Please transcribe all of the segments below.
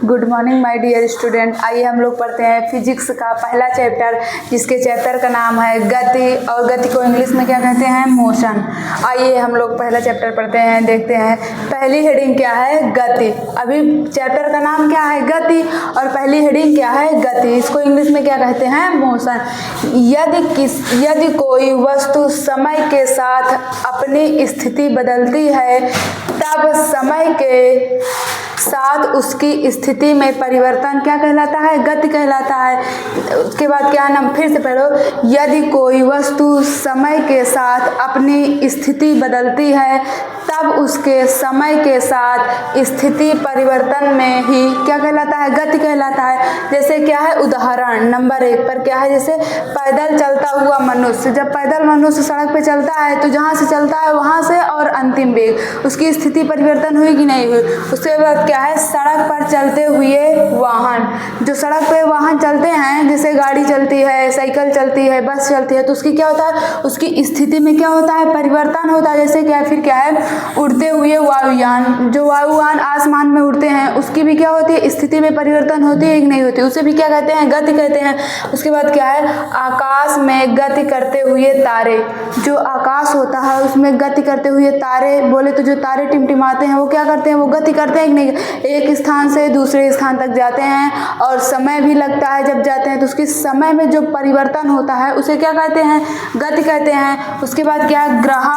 Good morning my dear student. आइए हम लोग पढ़ते हैं फिजिक्स का पहला चैप्टर, जिसके चैप्टर का नाम है गति, और गति को इंग्लिश में क्या कहते हैं? मोशन। आइए हम लोग पहला चैप्टर पढ़ते हैं, देखते हैं। पहली हेडिंग क्या है? गति। अभी चैप्टर का नाम क्या है? गति, और पहली हेडिंग क्या है? गति। इसको इंग्लिश में क्या कहते हैं? मोशन। यदि कोई वस्तु समय के साथ अपनी स्थिति बदलती है, तब समय के साथ उसकी स्थिति में परिवर्तन क्या कहलाता है? गति कहलाता है। उसके बाद क्या नाम, फिर से पढ़ो। यदि कोई वस्तु समय के साथ अपनी स्थिति बदलती है, तब उसके समय के साथ स्थिति परिवर्तन में ही क्या कहलाता है? गति कहलाता है। जैसे क्या है? उदाहरण नंबर 1 पर क्या है? जैसे पैदल चलता हुआ मनुष्य। जब पैदल मनुष्य सड़क पे चलता है, तो जहाँ से चलता है वहाँ से और अंतिम वेग, उसकी स्थिति परिवर्तन हुई कि नहीं हुई? उसके बाद क्या है? सड़क पर चलते हुए वाहन। जो सड़क पे वाहन चलते हैं, जैसे गाड़ी चलती है, साइकिल चलती है, बस चलती है, तो उसकी क्या होता है? उसकी स्थिति में क्या होता है? परिवर्तन होता है। जैसे क्या, फिर क्या है? उड़ते हुए वायुयान। जो वायुयान आसमान में उड़ते हैं, उसकी भी क्या होती है? स्थिति में परिवर्तन होती है कि नहीं होती? उसे भी क्या कहते हैं? गति कहते हैं। उसके बाद क्या है? आकाश में गति करते हुए तारे। जो आकाश होता है, उसमें गति करते हुए तारे, बोले तो जो तारे टिमटिमाते हैं, वो क्या करते हैं? वो गति करते हैं कि नहीं? एक स्थान से दूसरे स्थान तक जाते हैं, और समय भी लगता है जब जाते हैं, तो उसके समय में जो परिवर्तन होता है, उसे क्या कहते हैं? गति कहते हैं। उसके बाद क्या है? ग्रह,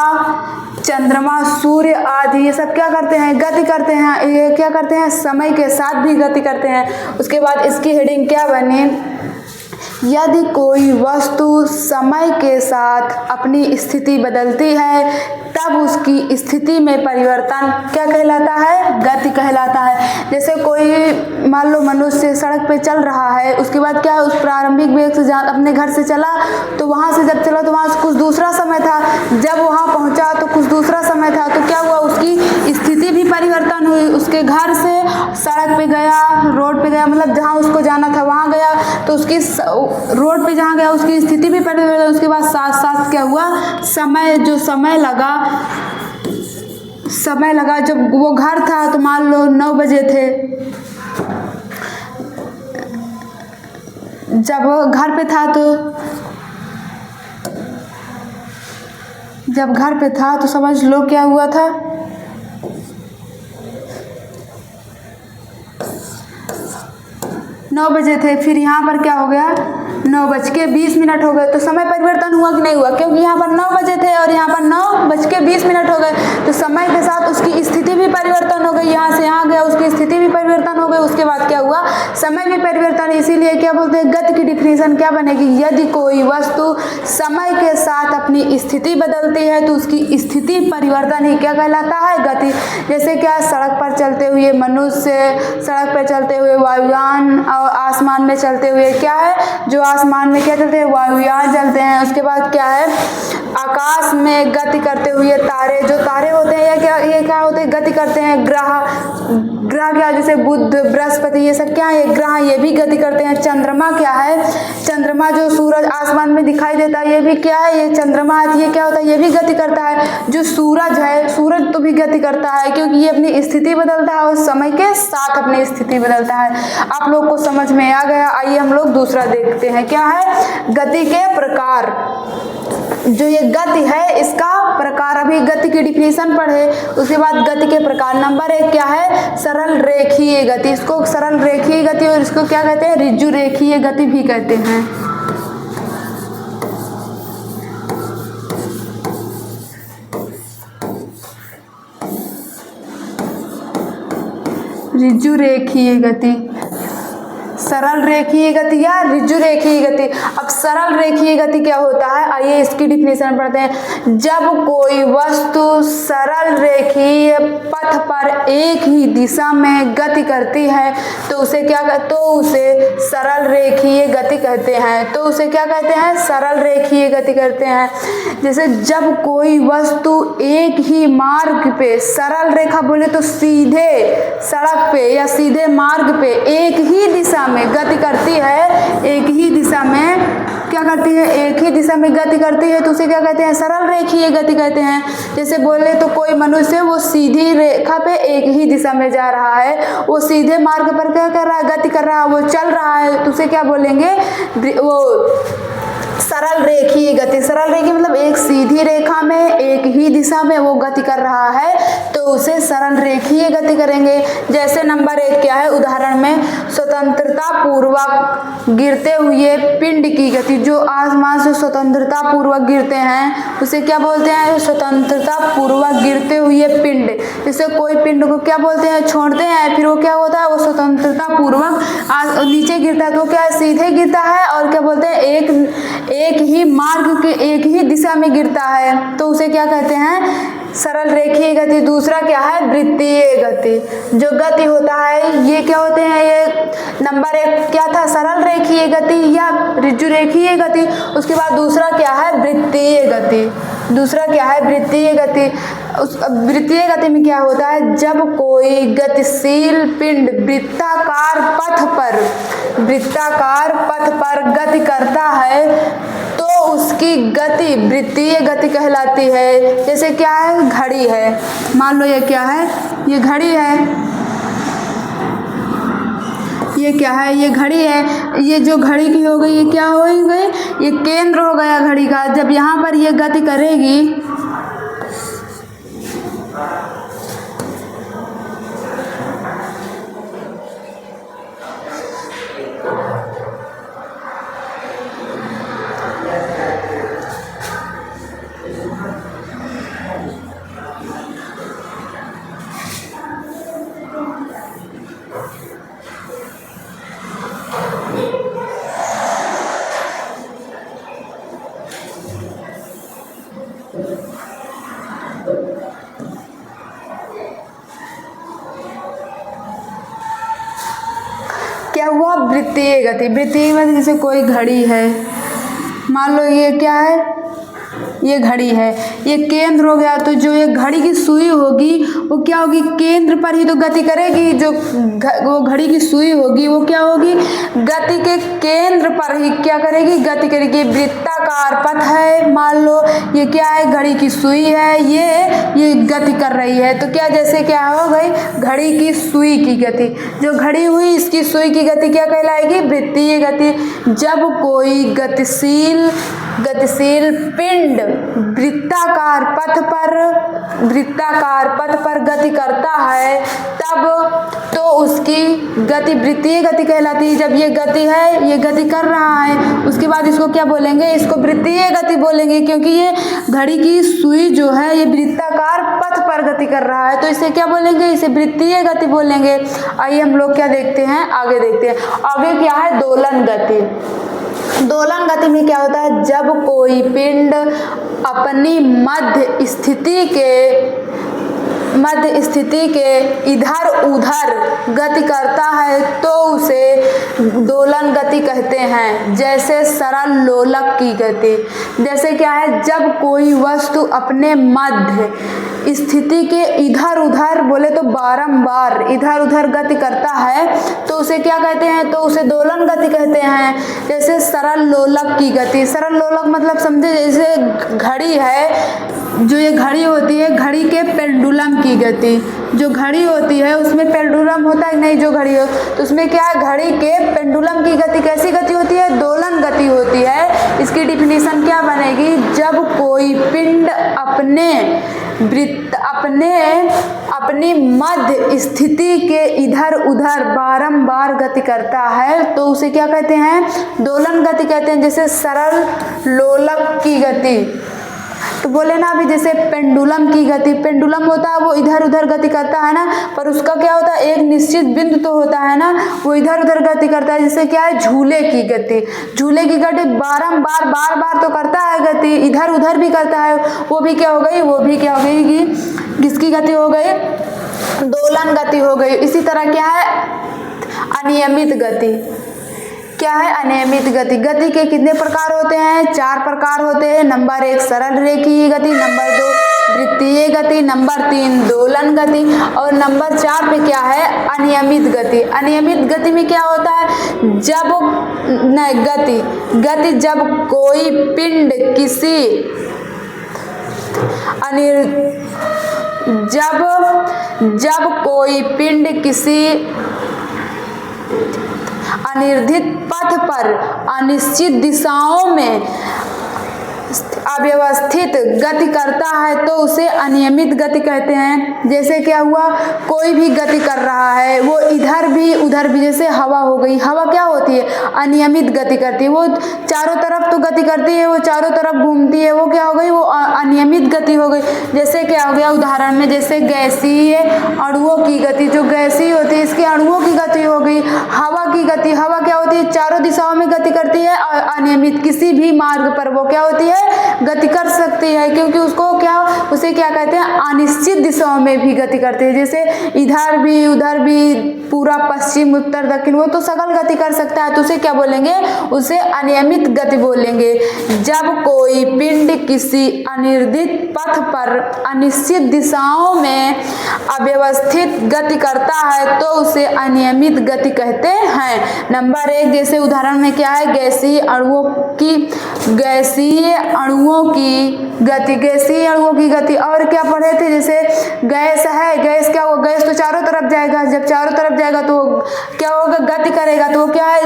चंद्रमा, सूर्य आदि, ये सब क्या करते हैं? गति करते हैं। ये क्या करते हैं? समय के साथ भी गति करते हैं। उसके बाद इसकी हेडिंग क्या बनी? यदि कोई वस्तु समय के साथ अपनी स्थिति बदलती है, तब उसकी स्थिति में परिवर्तन क्या कहलाता है? गति कहलाता है। जैसे कोई मान लो मनुष्य सड़क पे चल रहा है, उसके बाद क्या है? उस प्रारंभिक वेग से अपने घर से चला, तो वहाँ से जब चला तो वहाँ कुछ दूसरा समय था। जब वहाँ पहुँचा तो कुछ दूसरा समय था, तो क्या हुआ? उसकी स्थिति भी परिवर्तन हुई। उसके घर से सड़क पे गया, रोड पे गया, मतलब जहाँ उसको जाना था वहाँ गया, तो उसकी रोड पे जहाँ गया उसकी स्थिति भी परिवर्तन। उसके बाद साथ साथ क्या हुआ? समय, जो समय लगा जब वो घर था, तो मान लो 9 बजे थे, जब वो घर पे था तो समझ लो क्या हुआ था? 9 बजे थे, फिर यहाँ पर क्या हो गया? 9:20 हो गए, तो समय परिवर्तन हुआ कि नहीं हुआ? क्योंकि यहाँ पर 9 बजे थे और यहाँ पर 9:20 हो गए, तो समय के साथ उसकी स्थिति भी परिवर्तन हो गई। यहाँ से यहाँ गया, उसकी स्थिति भी परिवर्तन हो गई। उसके बाद क्या हुआ? समय में परिवर्तन। इसीलिए क्या बोलते हैं? गति की डिफिनेशन क्या बनेगी? यदि कोई वस्तु समय के साथ अपनी स्थिति बदलती है, तो उसकी स्थिति परिवर्तन ही क्या कहलाता है? गति। जैसे क्या? सड़क पर चलते हुए मनुष्य, सड़क पर चलते हुए वायुयान, और आसमान में चलते हुए क्या है? जो आसमान में क्या चलते हैं? वायुयान चलते हैं। उसके बाद क्या है? आकाश में गति करते हुए तारे। जो तारे होते हैं ये क्या होते हैं? गति करते हैं। ग्रह क्या? जैसे बुध, बृहस्पति, ये सब क्या है? ग्रह, ये भी गति करते हैं। चंद्रमा क्या है? चंद्रमा जो सूरज आसमान में दिखाई देता है, ये भी क्या है? ये चंद्रमा, ये क्या होता है? ये भी गति करता है। जो सूरज है, सूरज तो भी गति करता है, क्योंकि ये अपनी स्थिति बदलता है और समय के साथ अपनी स्थिति बदलता है। आप लोग को समझ में आ गया? आइए हम लोग दूसरा देखते हैं। क्या है? गति के प्रकार। जो ये गति है, इसका प्रकार, अभी गति की डिफिनेशन पढ़े, उसके बाद गति के प्रकार। नंबर 1 क्या है? सरल रेखीय गति। इसको सरल रेखीय गति, और इसको क्या कहते हैं? ऋजु रेखीय गति भी कहते हैं। ऋजु रेखीय गति, सरल रेखीय गति या ऋजु रेखीय गति। अब सरल रेखीय गति क्या होता है? आइए इसकी डिफिनेशन पढ़ते हैं। जब कोई वस्तु सरल रेखीय पथ पर एक ही दिशा में गति करती है, तो उसे क्या कहते? तो उसे सरल रेखीय गति कहते हैं। तो उसे क्या कहते हैं? सरल रेखीय गति करते हैं। जैसे जब कोई वस्तु एक ही मार्ग पे, सरल रेखा बोले तो सीधे सड़क पे या सीधे मार्ग पे एक ही दिशा में गति करती है, एक ही दिशा में क्या करती है, एक ही दिशा में गति करती है तो उसे क्या कहते हैं, सरल रेखीय गति कहते हैं। जैसे बोले तो कोई मनुष्य वो सीधी रेखा पे एक ही दिशा में जा रहा है, वो सीधे मार्ग पर क्या कर रहा है, गति कर रहा है, वो चल रहा है, तो उसे क्या बोलेंगे, वो सरल रेखीय गति। सरल रेखीय मतलब एक सीधी रेखा में एक ही दिशा में वो गति कर रहा है तो उसे सरल रेखीय गति करेंगे। जैसे नंबर 1 क्या है उदाहरण में, स्वतंत्रता पूर्वक गिरते हुए पिंड की गति। जो आसमान से स्वतंत्रता पूर्वक गिरते हैं उसे क्या बोलते हैं, स्वतंत्रता पूर्वक गिरते हुए पिंड। जैसे कोई पिंड को क्या बोलते हैं, छोड़ते हैं, फिर वो क्या होता है, वो स्वतंत्रता पूर्वक नीचे गिरता है तो क्या सीधे गिरता है, और क्या बोलते हैं, एक ही मार्ग के एक ही दिशा में गिरता है तो उसे क्या कहते हैं, सरल रेखीय गति। दूसरा क्या है, वृत्तीय गति। जो गति होता है ये क्या होते हैं, ये नंबर 1 क्या था, सरल रेखीय गति या ऋजु रेखीय गति। उसके बाद दूसरा क्या है, वृत्तीय गति। दूसरा क्या है, वृत्तीय गति। उस वृत्तीय गति में क्या होता है, जब कोई गतिशील पिंड वृत्ताकार पथ पर गति करता है तो उसकी गति वृत्तीय गति कहलाती है। जैसे क्या है, घड़ी है, मान लो ये क्या है, ये घड़ी है, ये क्या है, ये घड़ी है। ये जो घड़ी की हो गई, ये क्या हो गई, ये केंद्र हो गया घड़ी का। जब यहाँ पर ये गति करेगी क्या हुआ, वृत्तीय गति। वृत्तीय गति जैसे कोई घड़ी है, मान लो ये क्या है, ये घड़ी है, ये केंद्र हो गया तो जो ये घड़ी की सुई होगी वो क्या होगी, केंद्र पर ही तो गति करेगी। जो वो घड़ी की सुई होगी वो क्या होगी, गति के केंद्र पर ही क्या करेगी, गति करेगी। वृत्ताकार पथ है, मान लो ये क्या है, घड़ी की सुई है, ये गति कर रही है तो क्या, जैसे क्या हो गई, घड़ी की सुई की गति। जो घड़ी हुई इसकी सुई की गति क्या कहलाएगी, वृत्तीय गति। जब कोई गतिशील पिंड वृत्ताकार पथ पर गति करता है तब तो उसकी गति वृत्तीय गति कहलाती है। जब ये गति है, ये गति कर रहा है, उसके बाद इसको क्या बोलेंगे, इसको वृत्तीय गति बोलेंगे, क्योंकि ये घड़ी की सुई जो है ये वृत्ताकार पथ पर गति कर रहा है तो इसे क्या बोलेंगे, इसे वृत्तीय गति बोलेंगे। आइए हम लोग क्या देखते हैं, आगे देखते हैं। आगे क्या है, दोलन गति। दोलन गति में क्या होता है, जब कोई पिंड अपनी मध्य स्थिति के इधर उधर गति करता है तो उसे दोलन गति कहते हैं। जैसे सरल लोलक की गति। जैसे क्या है, जब कोई वस्तु अपने मध्य स्थिति के इधर उधर बोले तो बारंबार इधर उधर गति करता है तो उसे क्या कहते हैं, तो उसे दोलन गति कहते हैं। जैसे सरल लोलक की गति। सरल लोलक मतलब समझे, जैसे घड़ी है, जो ये घड़ी होती है, घड़ी के पेंडुलम की गति। जो घड़ी होती है उसमें पेंडुलम होता है नहीं, जो घड़ी हो तो उसमें क्या है, घड़ी के पेंडुलम की गति कैसी गति होती है, दोलन गति होती है। इसकी डिफिनीशन क्या बनेगी, जब कोई पिंड अपनी मध्य स्थिति के इधर उधर बारंबार गति करता है तो उसे क्या कहते हैं, दोलन गति कहते हैं। जैसे सरल लोलक की गति तो बोले ना अभी, जैसे पेंडुलम की गति। पेंडुलम होता है वो इधर उधर गति करता है ना, पर उसका क्या होता है, एक निश्चित बिंदु तो होता है ना, वो इधर उधर गति करता है। जैसे क्या है, झूले की गति। झूले की गति बार बार तो करता है गति, इधर उधर भी करता है, वो भी क्या हो गई, कि किसकी गति हो गई, दोलन गति हो गई। इसी तरह क्या है, अनियमित गति। क्या है, अनियमित गति। गति के कितने प्रकार होते हैं, 4 प्रकार होते हैं। नंबर 1 सरल रेखीय गति, नंबर 2 वृत्तीय गति, नंबर 3 दोलन गति और नंबर 4 पे क्या है, अनियमित गति। अनियमित गति में क्या होता है, जब नहीं गति जब कोई पिंड किसी जब कोई पिंड किसी अनिर्धारित पथ पर अनिश्चित दिशाओं में अव्यवस्थित गति करता है तो उसे अनियमित गति कहते हैं। जैसे क्या हुआ, कोई भी गति कर रहा है, वो इधर भी उधर भी, जैसे हवा हो गई, हवा क्या होती है, अनियमित गति करती है, वो चारों तरफ तो गति करती है, वो चारों तरफ घूमती है, वो क्या हो गई, वो अनियमित गति हो गई। जैसे क्या हो गया उदाहरण में, जैसे गैसीय अणुओं की गति, जो गैसीय होती है इसके अणुओं की गति हो गई। हवा की गति, हवा क्या होती है, चारों दिशाओं में गति करती है, अनियमित किसी भी मार्ग पर वो क्या होती है, गति कर सकती है, क्योंकि उसे क्या कहते हैं, अनिश्चित दिशाओं में भी गति करती है। जैसे इधर भी उधर भी, पूरा पश्चिम उत्तर दक्षिण, वो तो सगल गति कर सकता है, तो उसे क्या बोलेंगे, उसे अनियमित गति बोलेंगे। जब कोई पिंड किसी अनिर्धारित पथ पर अनिश्चित दिशाओं में अव्यवस्थित गति करता है तो उसे अनियमित गति कहते हैं। नंबर 1, जैसे उदाहरण में क्या है, गैसीय अणुओं की गति। और क्या पढ़े थे, जैसे गैस है, गैस क्या होगा, गैस तो चारों तरफ जाएगा, जब चारों तरफ जाएगा तो क्या होगा, गति करेगा, तो वो क्या है,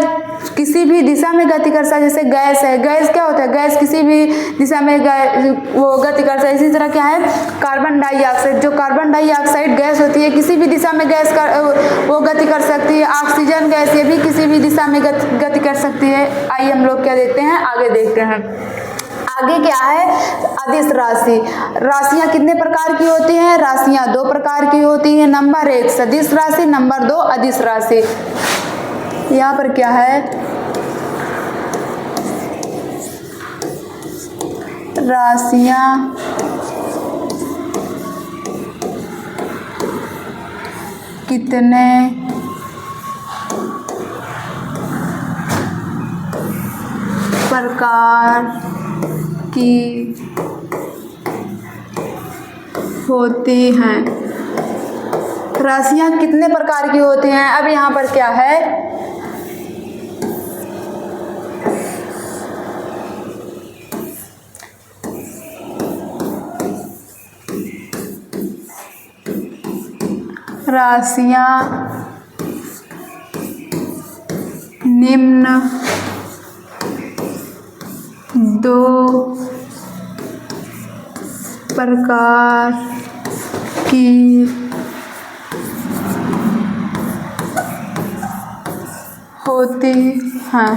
किसी भी दिशा में गति कर सकता है। जैसे गैस है, गैस क्या होता है, गैस किसी भी दिशा में वो गति कर सकता है। इसी तरह क्या है, कार्बन डाइऑक्साइड, जो कार्बन डाइऑक्साइड गैस होती है किसी भी दिशा में वो गति कर सकती है। ऑक्सीजन गैस, ये भी किसी भी दिशा में गति कर सकती है। आइए हम लोग क्या देखते हैं, आगे देखते हैं। आगे क्या है, अदिश राशि। राशियां कितने प्रकार की होती हैं, राशियां 2 प्रकार की होती हैं। नंबर 1 सदिश राशि, नंबर 2 अदिश राशि। यहाँ पर क्या है, राशियां कितने प्रकार की होती हैं। राशियां कितने प्रकार की होती हैं, अब यहाँ पर क्या है, राशियां निम्न 2 प्रकार की होती हैं।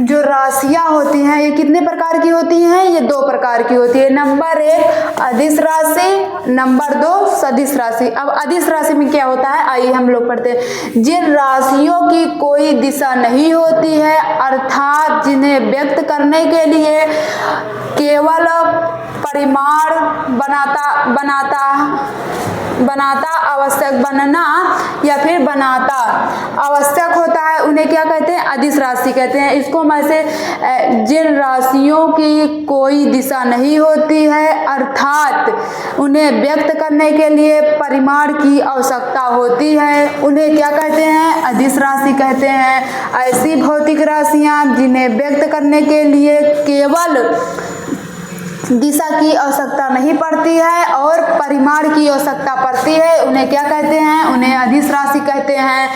जो राशियां होती हैं ये कितने प्रकार की होती हैं, ये 2 प्रकार की होती है। नंबर 1 अदिश राशि, नंबर 2 सदिश राशि। अब अदिश राशि में क्या होता है, आइए हम लोग पढ़ते हैं। जिन राशियों की कोई दिशा नहीं होती है, अर्थात जिन्हें व्यक्त करने के लिए केवल परिमाण बनाता आवश्यक होता है, उन्हें क्या कहते हैं, अदिश राशि कहते हैं। इसको मैं से जिन राशियों की कोई दिशा नहीं होती है, अर्थात उन्हें व्यक्त करने के लिए परिमाण की आवश्यकता होती है, उन्हें क्या कहते हैं, अदिश राशि कहते हैं। ऐसी भौतिक राशियां जिन्हें व्यक्त करने के लिए केवल दिशा की आवश्यकता नहीं पड़ती है और परिमाण की आवश्यकता पड़ती है, उन्हें क्या कहते हैं, उन्हें अदिश राशि कहते हैं।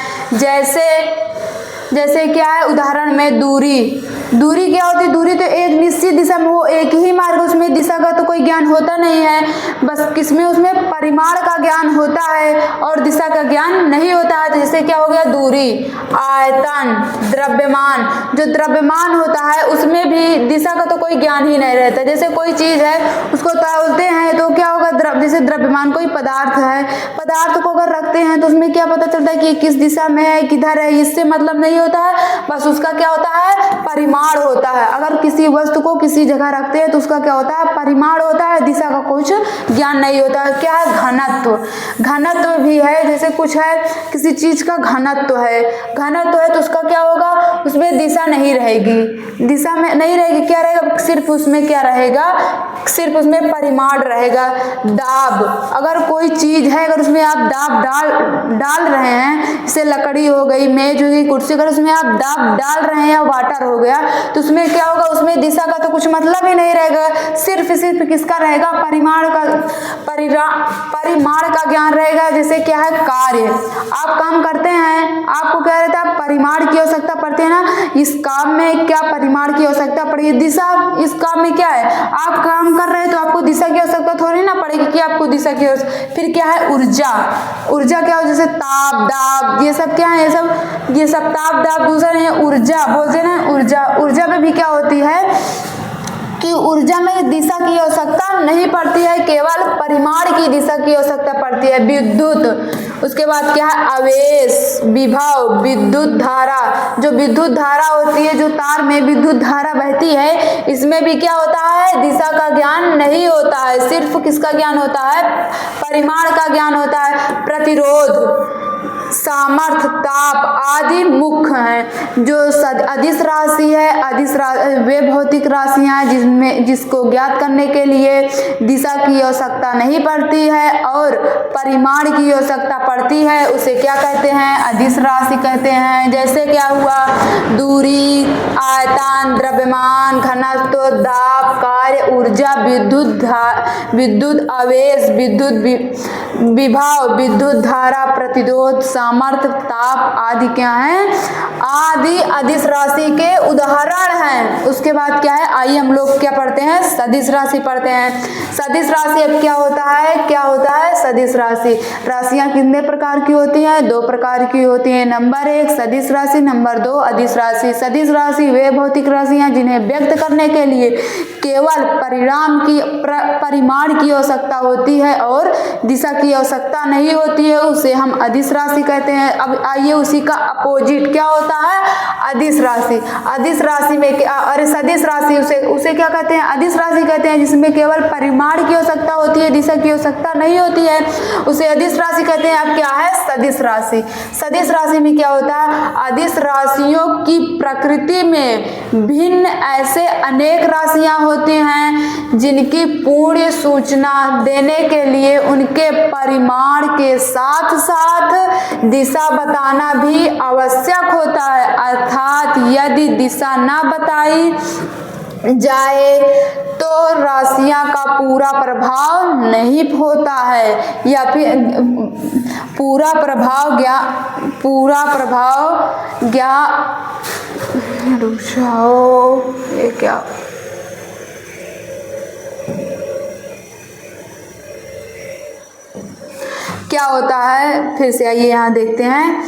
जैसे क्या है, उदाहरण में दूरी क्या होती है, दूरी तो एक निश्चित दिशा में, वो एक ही मार्ग, उसमें दिशा का तो कोई ज्ञान होता नहीं है, बस किसमें उसमें परिमाण का ज्ञान होता है और दिशा का ज्ञान नहीं होता है। तो जैसे क्या हो गया, दूरी, आयतन, द्रव्यमान, जो द्रव्यमान होता है उसमें भी दिशा का तो कोई ज्ञान ही नहीं रहता। जैसे कोई चीज है उसको तौलते हैं तो क्या होगा, जैसे द्रव्यमान कोई पदार्थ है, पदार्थ को अगर रखते हैं तो उसमें क्या पता चलता है कि किस दिशा में है, किधर है, इससे मतलब नहीं होता है, बस उसका क्या होता है, परिमाण होता है। अगर किसी वस्तु को किसी जगह रखते हैं तो उसका क्या होता है, परिमाण होता है, दिशा का कुछ ज्ञान नहीं होता है। क्या है, घनत्व भी है, जैसे कुछ है, किसी चीज का घनत्व है, घनत्व घनत्व है तो उसका क्या होगा, उसमें दिशा नहीं रहेगी, दिशा में नहीं रहेगी, क्या रहेगा, सिर्फ उसमें क्या रहेगा, सिर्फ उसमें परिमाण रहेगा। दाब, अगर कोई चीज है अगर उसमें आप दाब डाल रहे हैं, जैसे लकड़ी हो गई, मेज हो गई, कुर्सी, अगर उसमें आप दाब डाल रहे हैं या वाटर हो गया तो उसमें क्या होगा, उसमें दिशा का तो कुछ मतलब ही नहीं रहेगा, सिर्फ किसका रहेगा, परिमाण का ज्ञान रहेगा। जैसे क्या है, कार्य, आप काम करते हैं, आपको क्या रहता है, परिमाण की आवश्यकता पड़ती है ना, इस काम में क्या परिमाण की आवश्यकता पड़ेगी, दिशा, इस काम में क्या है, आप काम कर रहे हैं तो आपको दिशा की आवश्यकता थोड़ी ना पड़ेगी कि आपको दिशा की आवश्यकता। फिर क्या है, ऊर्जा, ऊर्जा क्या हो, जैसे ताप, दाब, ये सब क्या है, ये सब ताप, दाब, दूसरा है ऊर्जा, बोलते हैं ना ऊर्जा। ऊर्जा में भी क्या होती है कि ऊर्जा में दिशा की आवश्यकता नहीं पड़ती है, केवल परिमाण की दिशा की आवश्यकता पड़ती है। विद्युत, उसके बाद क्या है, आवेश, विभव, विद्युत धारा, जो विद्युत धारा होती है, जो तार में विद्युत धारा बहती है, इसमें भी क्या होता है, दिशा का ज्ञान नहीं होता है, सिर्फ किसका ज्ञान होता है, परिमाण का ज्ञान होता है। प्रतिरोध, सामर्थ्य, ताप आदि मुख्य हैं। जो अदिश राशि है, वे भौतिक राशियां जिनमें जिसको ज्ञात करने के लिए दिशा की आवश्यकता नहीं पड़ती है और परिमाण की आवश्यकता पड़ती है, उसे क्या कहते हैं, अदिश राशि कहते हैं। जैसे क्या हुआ, दूरी, आयतन, द्रव्यमान, घनत्व, दाब, कार्य, ऊर्जा, विद्युत आवेश, विद्युत विभव, विद्युत धारा, प्रतिरोध, सामर्थ्य, ताप आदि क्या है, आदि अदिश राशि के उदाहरण हैं। उसके बाद क्या है, आइए हम लोग क्या पढ़ते हैं, सदिश राशि पढ़ते हैं। सदिश राशि अब क्या होता है, सदिश राशि, राशियां कितने प्रकार की होती हैं, 2 प्रकार की होती हैं। नंबर 1 सदिश राशि, नंबर 2 अदिश राशि। सदिश राशि वे भौतिक राशियां जिन्हें व्यक्त करने के लिए केवल परिमाण की आवश्यकता होती है और दिशा की आवश्यकता नहीं होती है, उसे हम अदिश राशि कहते हैं। अब आइए उसी का अपोजिट क्या होता है, अदिश राशि। अदिश राशि में अरे सदिश राशि, उसे क्या कहते हैं, अदिश राशि कहते हैं, जिसमें केवल परिमाण की आवश्यकता होती है, दिशा की आवश्यकता नहीं होती है, उसे अदिश राशि कहते हैं। अब क्या है, सदिश राशि। सदिश राशि में क्या होता है, अदिश राशियों की प्रकृति में भिन्न ऐसे अनेक राशियां होती हैं जिनकी पूर्ण सूचना देने के लिए उनके परिमाण के साथ साथ दिशा बताना भी आवश्यक होता है। अर्थात यदि दिशा ना बताई जाए तो राशियां का पूरा प्रभाव नहीं होता है, या फिर पूरा प्रभाव ये क्या क्या होता है, फिर से आइए यहाँ देखते हैं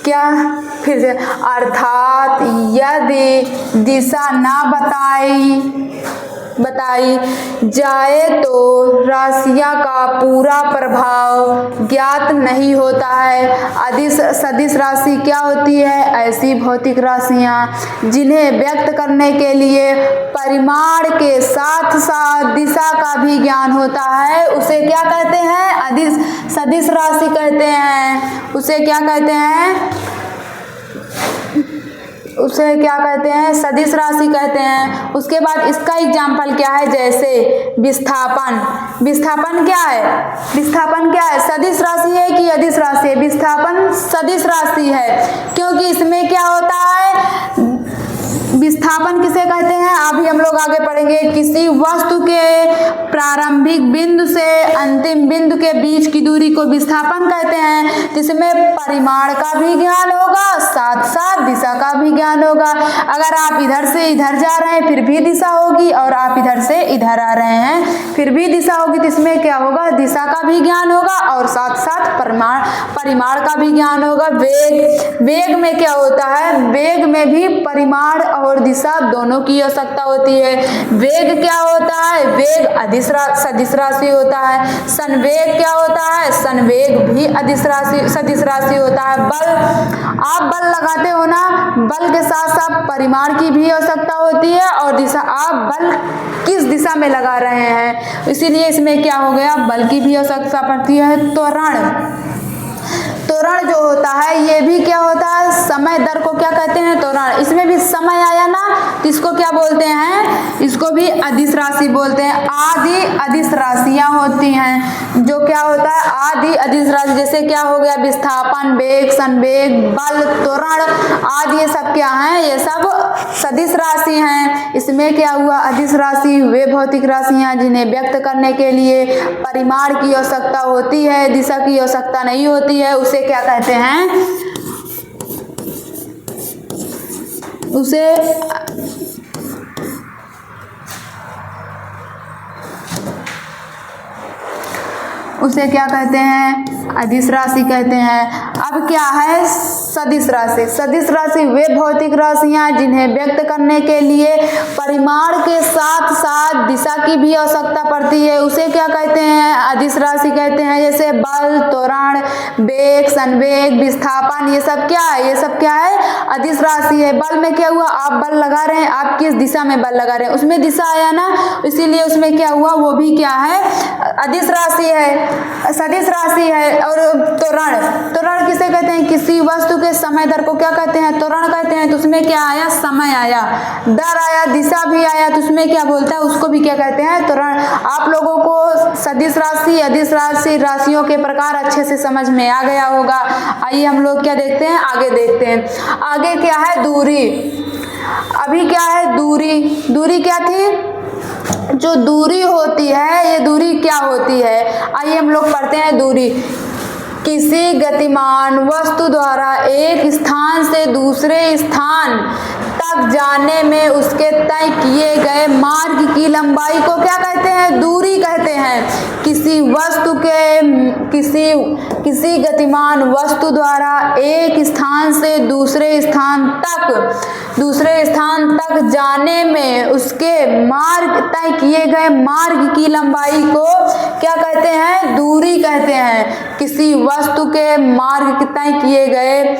क्या, फिर से, अर्थात यदि दिशा ना बताई जाए तो राशियां का पूरा प्रभाव ज्ञात नहीं होता है। सदिश राशि क्या होती है, ऐसी भौतिक राशियां जिन्हें व्यक्त करने के लिए परिमाण के साथ साथ दिशा का भी ज्ञान होता है, उसे क्या कहते हैं, सदिश राशि कहते हैं। उसे क्या कहते हैं, सदिश राशि कहते हैं। उसके बाद इसका एग्जाम्पल क्या है, जैसे विस्थापन क्या है, सदिश राशि है कि अदिश राशि है, विस्थापन सदिश राशि है, क्योंकि इसमें क्या होता है, विस्थापन किसे कहते हैं, अभी हम लोग आगे पढ़ेंगे। किसी वस्तु के प्रारंभिक बिंदु से अंतिम बिंदु के बीच की दूरी को विस्थापन कहते हैं, जिसमें परिमाण का भी ज्ञान होगा, साथ साथ दिशा का भी ज्ञान होगा। अगर आप इधर से इधर जा रहे हैं फिर भी दिशा होगी, और आप इधर से इधर आ रहे हैं फिर भी दिशा होगी, तो इसमें क्या होगा, दिशा का भी ज्ञान होगा और साथ साथ परिमाण का भी ज्ञान होगा। वेग में क्या होता है, वेग में भी परिमाण और दिशा दोनों की आवश्यकता होती है। वेग क्या होता है, वेग सदिश राशि होता है। संवेग क्या होता है, संवेग भी सदिश राशि होता है। बल, आप बल लगाते हो ना, बल के साथ साथ परिमाण की भी आवश्यकता होती है और दिशा, आप बल किस दिशा में लगा रहे हैं, इसीलिए इसमें क्या हो गया, बल की भी आवश्यकता पड़ती है। त्वरण जो होता है ये भी क्या समय दर को क्या कहते हैं, त्वरण। इसमें भी समय आया ना तो इसको क्या बोलते हैं, इसको भी अदिश राशि बोलते हैं। आदि अदिश राशियां होती हैं, जो क्या होता है आदि अदिश राशि, जैसे क्या हो गया विस्थापन, वेग, संवेग, बल, त्वरण आदि, ये सब क्या हैं, ये सब सदिश राशि हैं। इसमें क्या हुआ, अदिश राशि वे भौतिक राशियां जिन्हें व्यक्त करने के लिए परिमाण की आवश्यकता होती है, दिशा की आवश्यकता नहीं होती है, उसे क्या कहते हैं, उसे क्या कहते हैं, अदिश राशि कहते हैं। अब क्या है सदिश राशि। सदिश राशि वे भौतिक राशियां जिन्हें व्यक्त करने के लिए परिमाण के साथ साथ दिशा की भी आवश्यकता पड़ती है, उसे क्या कहते हैं, अदिश राशि कहते हैं। जैसे बल, त्वरण, वेग, संवेग, विस्थापन, ये सब क्या है, ये सब क्या है, अदिश राशि है। बल में क्या हुआ, आप बल लगा रहे हैं, आप किस दिशा में बल लगा रहे हैं, उसमें दिशा आया ना, इसीलिए उसमें क्या हुआ, वो भी क्या है, अदिश राशि है, सदिश राशि है। और त्वरण, त्वरण किसे कहते हैं, किसी वस्तु के समय दर को क्या कहते हैं, त्वरण कहते हैं। तो उसमें क्या आया, समय आया, दर आया, दिशा भी आया, तो उसमें क्या बोलता है, उसको भी क्या कहते हैं, त्वरण। आप लोगों को सदिश राशि, अदिश राशि, राशियों के प्रकार अच्छे से समझ में आ गया होगा। आइए हम लोग क्या देखते हैं, आगे देखते हैं। आगे क्या है, दूरी। अभी क्या है, दूरी। दूरी क्या थी, जो दूरी होती है, ये दूरी क्या होती है, आइए हम लोग पढ़ते हैं। दूरी किसी गतिमान वस्तु द्वारा एक स्थान से दूसरे स्थान तक जाने में उसके तय किए गए मार्ग की लंबाई को क्या कहते हैं, दूरी कहते हैं। किसी वस्तु के किसी गतिमान वस्तु द्वारा एक स्थान से दूसरे स्थान तक जाने में उसके मार्ग तय किए गए मार्ग की लंबाई को क्या कहते हैं, दूरी कहते हैं। किसी वस्तु के मार्ग तय किए गए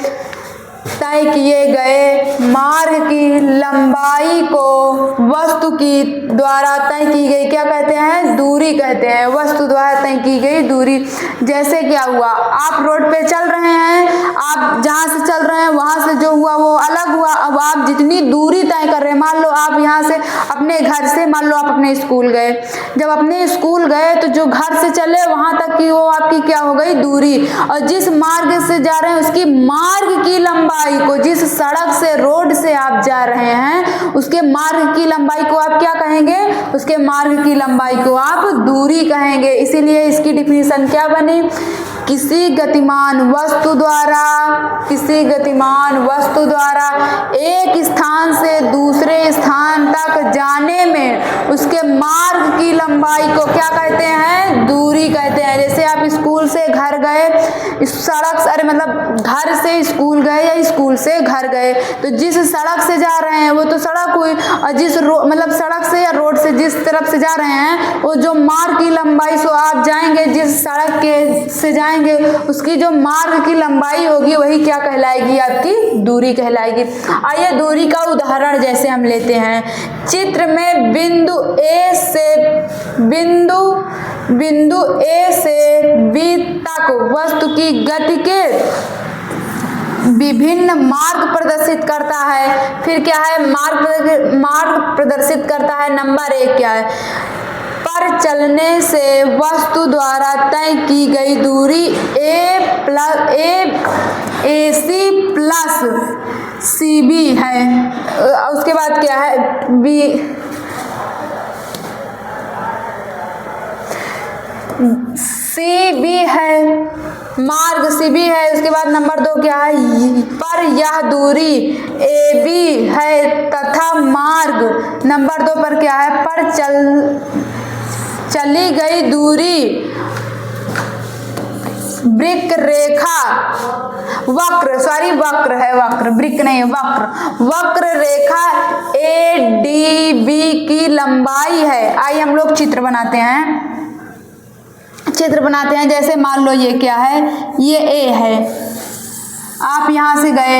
मार्ग की लंबाई को वस्तु की द्वारा तय की गई क्या कहते हैं, दूरी कहते हैं। वस्तु द्वारा तय की गई दूरी। जैसे क्या हुआ, आप रोड पे चल रहे हैं, आप जहाँ से चल रहे हैं वहाँ से जो हुआ वो अलग हुआ। अब आप जितनी दूरी तय कर रहे हैं, मान लो आप यहाँ से अपने घर से, मान लो आप अपने स्कूल गए, जब अपने स्कूल गए तो जो घर से चले वहाँ तक की वो आपकी क्या हो गई, दूरी। और जिस मार्ग से जा रहे हैं उसकी मार्ग की लंबाई को, जिस सड़क से, रोड से आप जा रहे हैं उसके मार्ग की लंबाई को आप क्या कहेंगे, उसके मार्ग की लंबाई को आप दूरी कहेंगे। इसीलिए इसकी डिफिनीशन क्या बनी, किसी गतिमान वस्तु द्वारा एक स्थान से दूसरे स्थान तक जाने में उसके मार्ग की लंबाई को क्या कहते हैं, दूरी कहते हैं। जैसे आप स्कूल से घर गए, सड़क से, मतलब घर से स्कूल गए या स्कूल से घर गए, तो जिस सड़क से जा रहे हैं वो तो सड़क हुई, और जिस मतलब सड़क से या रोड से जिस तरफ से जा रहे हैं वो जो मार्ग की लंबाई से आप जाएंगे, जिस सड़क के से जाएंगे उसकी जो मार्ग की लंबाई होगी वही क्या कहलाएगी, आपकी दूरी कहलाएगी। आइए दूरी का उदाहरण जैसे हम लेते हैं, चित्र में बिंदु ए से बी तक वस्तु की गति के विभिन्न मार्ग प्रदर्शित करता है। फिर क्या है, मार्ग प्रदर्शित करता है। नंबर 1 क्या है, पर चलने से वस्तु द्वारा तय की गई दूरी AC प्लस CB है। उसके बाद क्या है, CB है, मार्ग CB है। उसके बाद नंबर 2 क्या है, पर यह दूरी AB है तथा मार्ग नंबर 2 पर क्या है, पर चली गई दूरी वक्र रेखा ADB की लंबाई है। आइए हम लोग चित्र बनाते हैं। जैसे मान लो ये क्या है, ये A है, आप यहाँ से गए,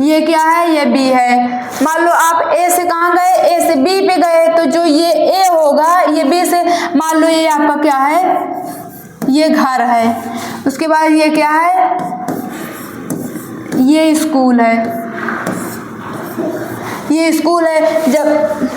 ये क्या है, ये B है। मान लो आप A से कहाँ गए, A से B पे गए, तो जो ये A होगा ये B से, मान लो ये आपका क्या है, ये घर है। उसके बाद ये क्या है, ये स्कूल है, ये स्कूल है। जब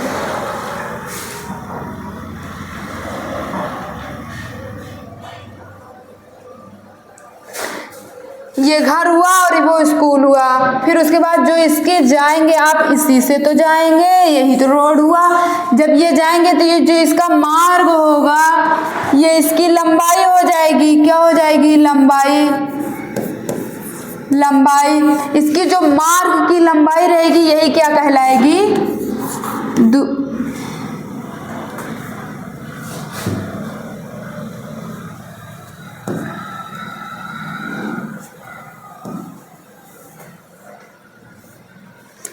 ये घर हुआ और वो स्कूल हुआ, फिर उसके बाद जो इसके जाएंगे आप, इसी से तो जाएंगे, यही तो रोड हुआ। जब ये जाएंगे तो ये जो इसका मार्ग होगा, ये इसकी लंबाई हो जाएगी। क्या हो जाएगी? लंबाई। लंबाई, इसकी जो मार्ग की लंबाई रहेगी यही क्या कहलाएगी?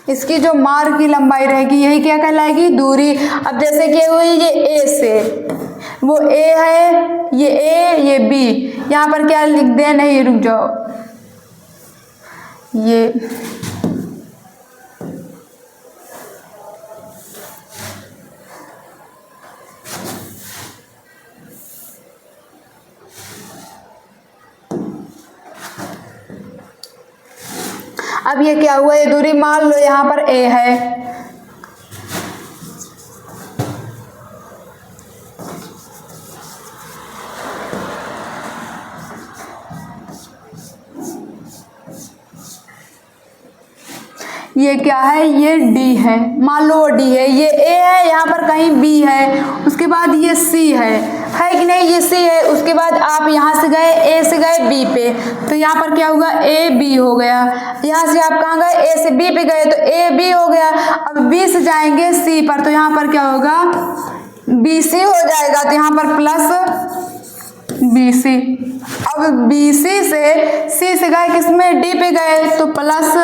इसकी जो मार्ग की लंबाई रहेगी यही क्या कहलाएगी? दूरी। अब जैसे कि हुई ये ए से, वो ए है, ये ए, ये बी, यहाँ पर क्या लिख दे? नहीं, रुक जाओ, ये अब ये क्या हुआ? ये दूरी मान लो यहाँ पर ए है, ये क्या है? ये डी है, मान लो डी है, ये ए है, यहाँ पर कहीं बी है, उसके बाद ये सी है कि नहीं? ये सी है, उसके बाद आप यहाँ से गए, ए से गए बी पे, तो यहाँ पर क्या होगा? ए बी हो गया। यहाँ से आप कहाँ गए? ए से बी पे गए तो ए बी हो गया। अब बी से जाएंगे सी पर, तो यहाँ पर क्या होगा? बी सी हो जाएगा, तो यहाँ पर प्लस बी सी। अब बी सी से गए किसमें? डी पे गए, तो प्लस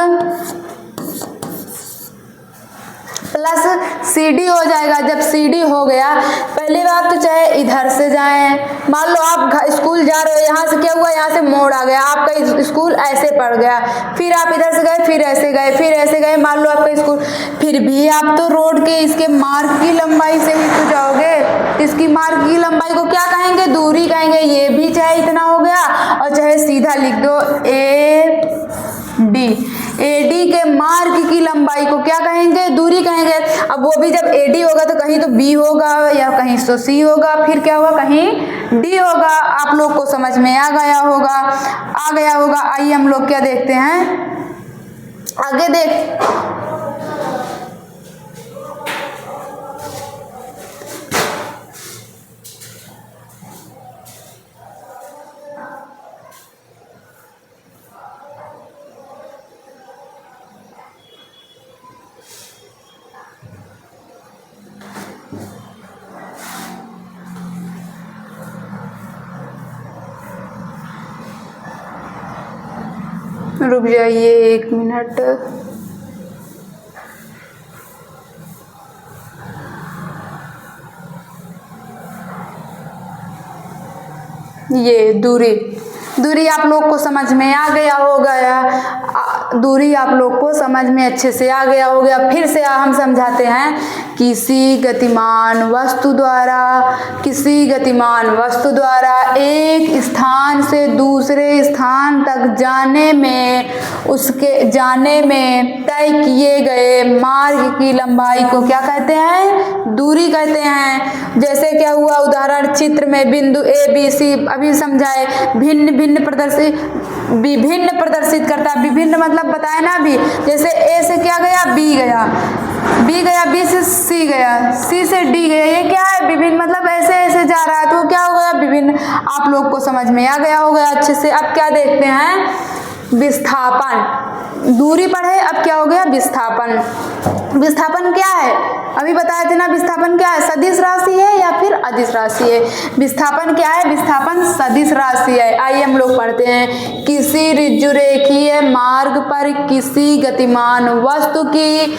सी डी हो जाएगा। जब सी डी हो गया, पहली बात तो चाहे इधर से जाएं, मान लो आप स्कूल जा रहे हो, यहाँ से क्या हुआ? यहाँ से मोड़ आ गया, आपका स्कूल ऐसे पड़ गया, फिर आप इधर से गए, फिर ऐसे गए, फिर ऐसे गए, मान लो आपका स्कूल, फिर भी आप तो रोड के इसके मार्ग की लंबाई से ही तो जाओगे। इसकी मार्ग की लंबाई को क्या कहेंगे? दूरी कहेंगे। ये भी चाहे इतना हो गया, और चाहे सीधा लिख दो ए डी। एडी के मार्ग की लंबाई को क्या कहेंगे? दूरी कहेंगे। अब वो भी जब एडी होगा तो कहीं तो बी होगा, या कहीं तो सी होगा, फिर क्या होगा? कहीं डी होगा। आप लोग को समझ में आ गया होगा। आइए हम लोग क्या देखते हैं आगे। देख, रुक जाइए 1 मिनट। ये दूरी आप लोग को समझ में आ गया होगा। दूरी आप लोग को समझ में अच्छे से आ गया होगा। फिर से हम समझाते हैं। किसी गतिमान वस्तु द्वारा एक स्थान से दूसरे स्थान तक जाने में तय किए गए मार्ग की लंबाई को क्या कहते हैं? दूरी कहते हैं। जैसे क्या हुआ? उदाहरण चित्र में बिंदु ए बी सी अभी समझाए, विभिन्न प्रदर्शित करता है। विभिन्न मतलब बताए ना अभी। जैसे ए से क्या गया? बी गया, बी से सी गया, सी से डी गया। ये क्या है? विभिन्न मतलब ऐसे जा रहा है, तो क्या हो गया? विभिन्न। आप लोग को समझ में आ गया होगा अच्छे से। अब क्या देखते हैं? विस्थापन। दूरी पढ़े, अब क्या हो गया? विस्थापन क्या है? अभी बताए थे ना, विस्थापन क्या है? सदिश राशि है या फिर अदिश राशि है? विस्थापन क्या है? विस्थापन सदिश राशि है। आइए हम लोग पढ़ते हैं। किसी ऋजुरेखीय मार्ग पर किसी गतिमान वस्तु की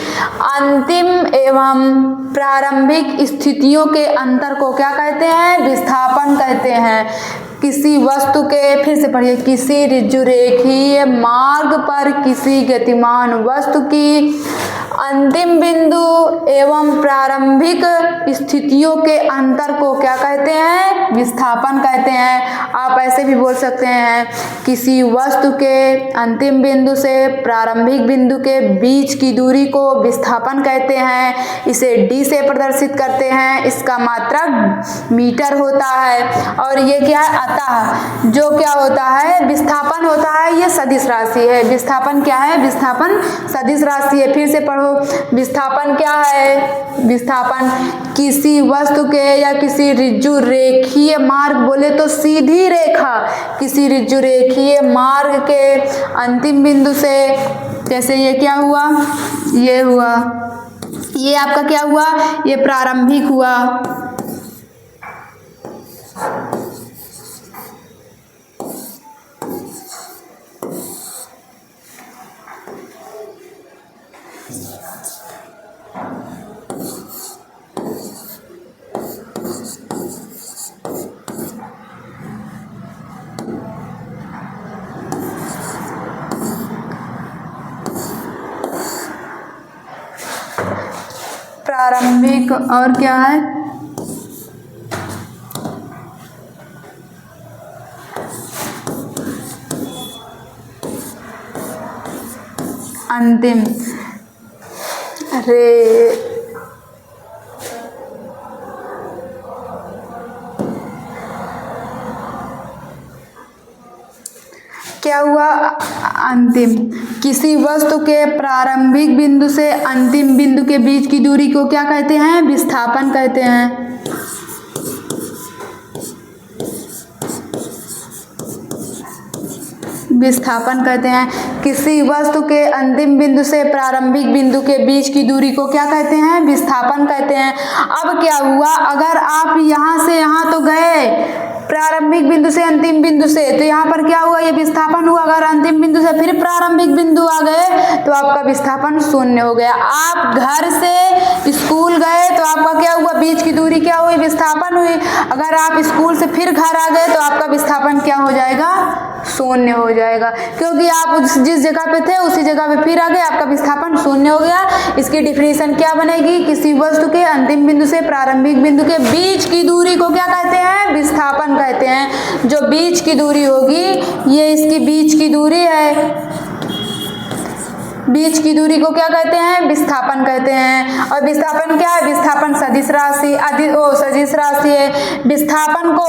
अंतिम एवं प्रारंभिक स्थितियों के अंतर को क्या कहते हैं? विस्थापन कहते हैं। किसी वस्तु के, फिर से पढ़िए, किसी ऋजुरेखीय मार्ग पर किसी गतिमान वस्तु की अंतिम बिंदु एवं प्रारंभिक स्थितियों के अंतर को क्या कहते हैं? विस्थापन कहते हैं। आप ऐसे भी बोल सकते हैं किसी वस्तु के अंतिम बिंदु से प्रारंभिक बिंदु के बीच की दूरी को विस्थापन कहते हैं। इसे d से प्रदर्शित करते हैं। इसका मात्रक मीटर होता है। और ये क्या है? अतः जो क्या होता है? विस्थापन होता है। ये सदिश राशि है। विस्थापन क्या है? विस्थापन सदिश राशि है। फिर से पढ़ो, विस्थापन क्या है? विस्थापन किसी वस्तु के या किसी ऋजु रेखीय मार्ग, बोले तो सीधी रेखा, किसी ऋजु रेखीय मार्ग के अंतिम बिंदु से, जैसे ये क्या हुआ? ये हुआ, ये आपका क्या हुआ? ये प्रारंभिक हुआ। प्रारंभिक और क्या है? अंतिम। अरे क्या हुआ? अंतिम। किसी वस्तु के प्रारंभिक बिंदु से अंतिम बिंदु के बीच की दूरी को क्या कहते हैं? विस्थापन कहते हैं। विस्थापन कहते हैं। किसी वस्तु के अंतिम बिंदु से प्रारंभिक बिंदु के बीच की दूरी को क्या कहते हैं? विस्थापन कहते हैं। अब क्या हुआ? अगर आप यहाँ से यहाँ तो गए प्रारंभिक बिंदु से अंतिम बिंदु से, तो यहाँ पर क्या हुआ? ये विस्थापन हुआ। अगर अंतिम बिंदु से फिर प्रारंभिक बिंदु आ गए तो आपका विस्थापन शून्य हो गया। आप घर से स्कूल गए तो आपका क्या हुआ? बीच की दूरी क्या हुई? विस्थापन हुई। अगर आप स्कूल से फिर घर आ गए तो आपका विस्थापन क्या हो जाएगा? शून्य हो जाएगा, क्योंकि आप जिस जगह पे थे उसी जगह पे फिर आ गए, आपका विस्थापन शून्य हो गया। इसकी डिफिनीशन क्या बनेगी? किसी वस्तु के अंतिम बिंदु से प्रारंभिक बिंदु के बीच की दूरी को क्या कहते हैं? विस्थापन कहते हैं। जो बीच की दूरी होगी, ये इसकी बीच की दूरी है। बीच की दूरी को क्या कहते हैं? विस्थापन कहते हैं। और विस्थापन क्या है? विस्थापन सदिश राशि सदिश राशि है। विस्थापन को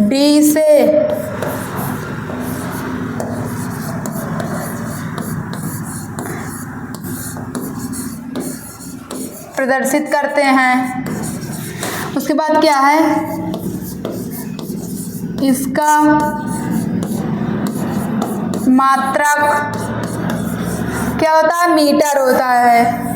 d से प्रदर्शित करते हैं। उसके बाद क्या है? इसका मात्रक क्या होता है? मीटर होता है।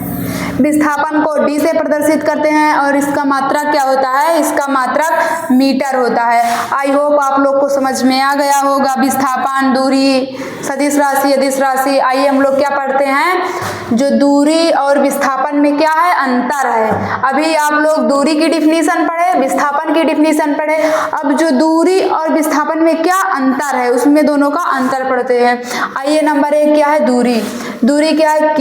विस्थापन को d से प्रदर्शित करते हैं और इसका मात्रक क्या होता है? इसका मात्रक मीटर होता है। आई होप आप लोग को समझ में आ गया होगा। विस्थापन, दूरी, सदिश राशि, अदिश राशि। आइए हम लोग क्या पढ़ते हैं? जो दूरी और विस्थापन में क्या है? अंतर है। अभी आप लोग दूरी की डिफिनीशन पढ़े, विस्थापन की डिफिनीशन पढ़े। अब जो दूरी और विस्थापन में क्या अंतर है, उसमें दोनों का अंतर पढ़ते हैं। आइए, नंबर 1 क्या है? दूरी। दूरी क्या है?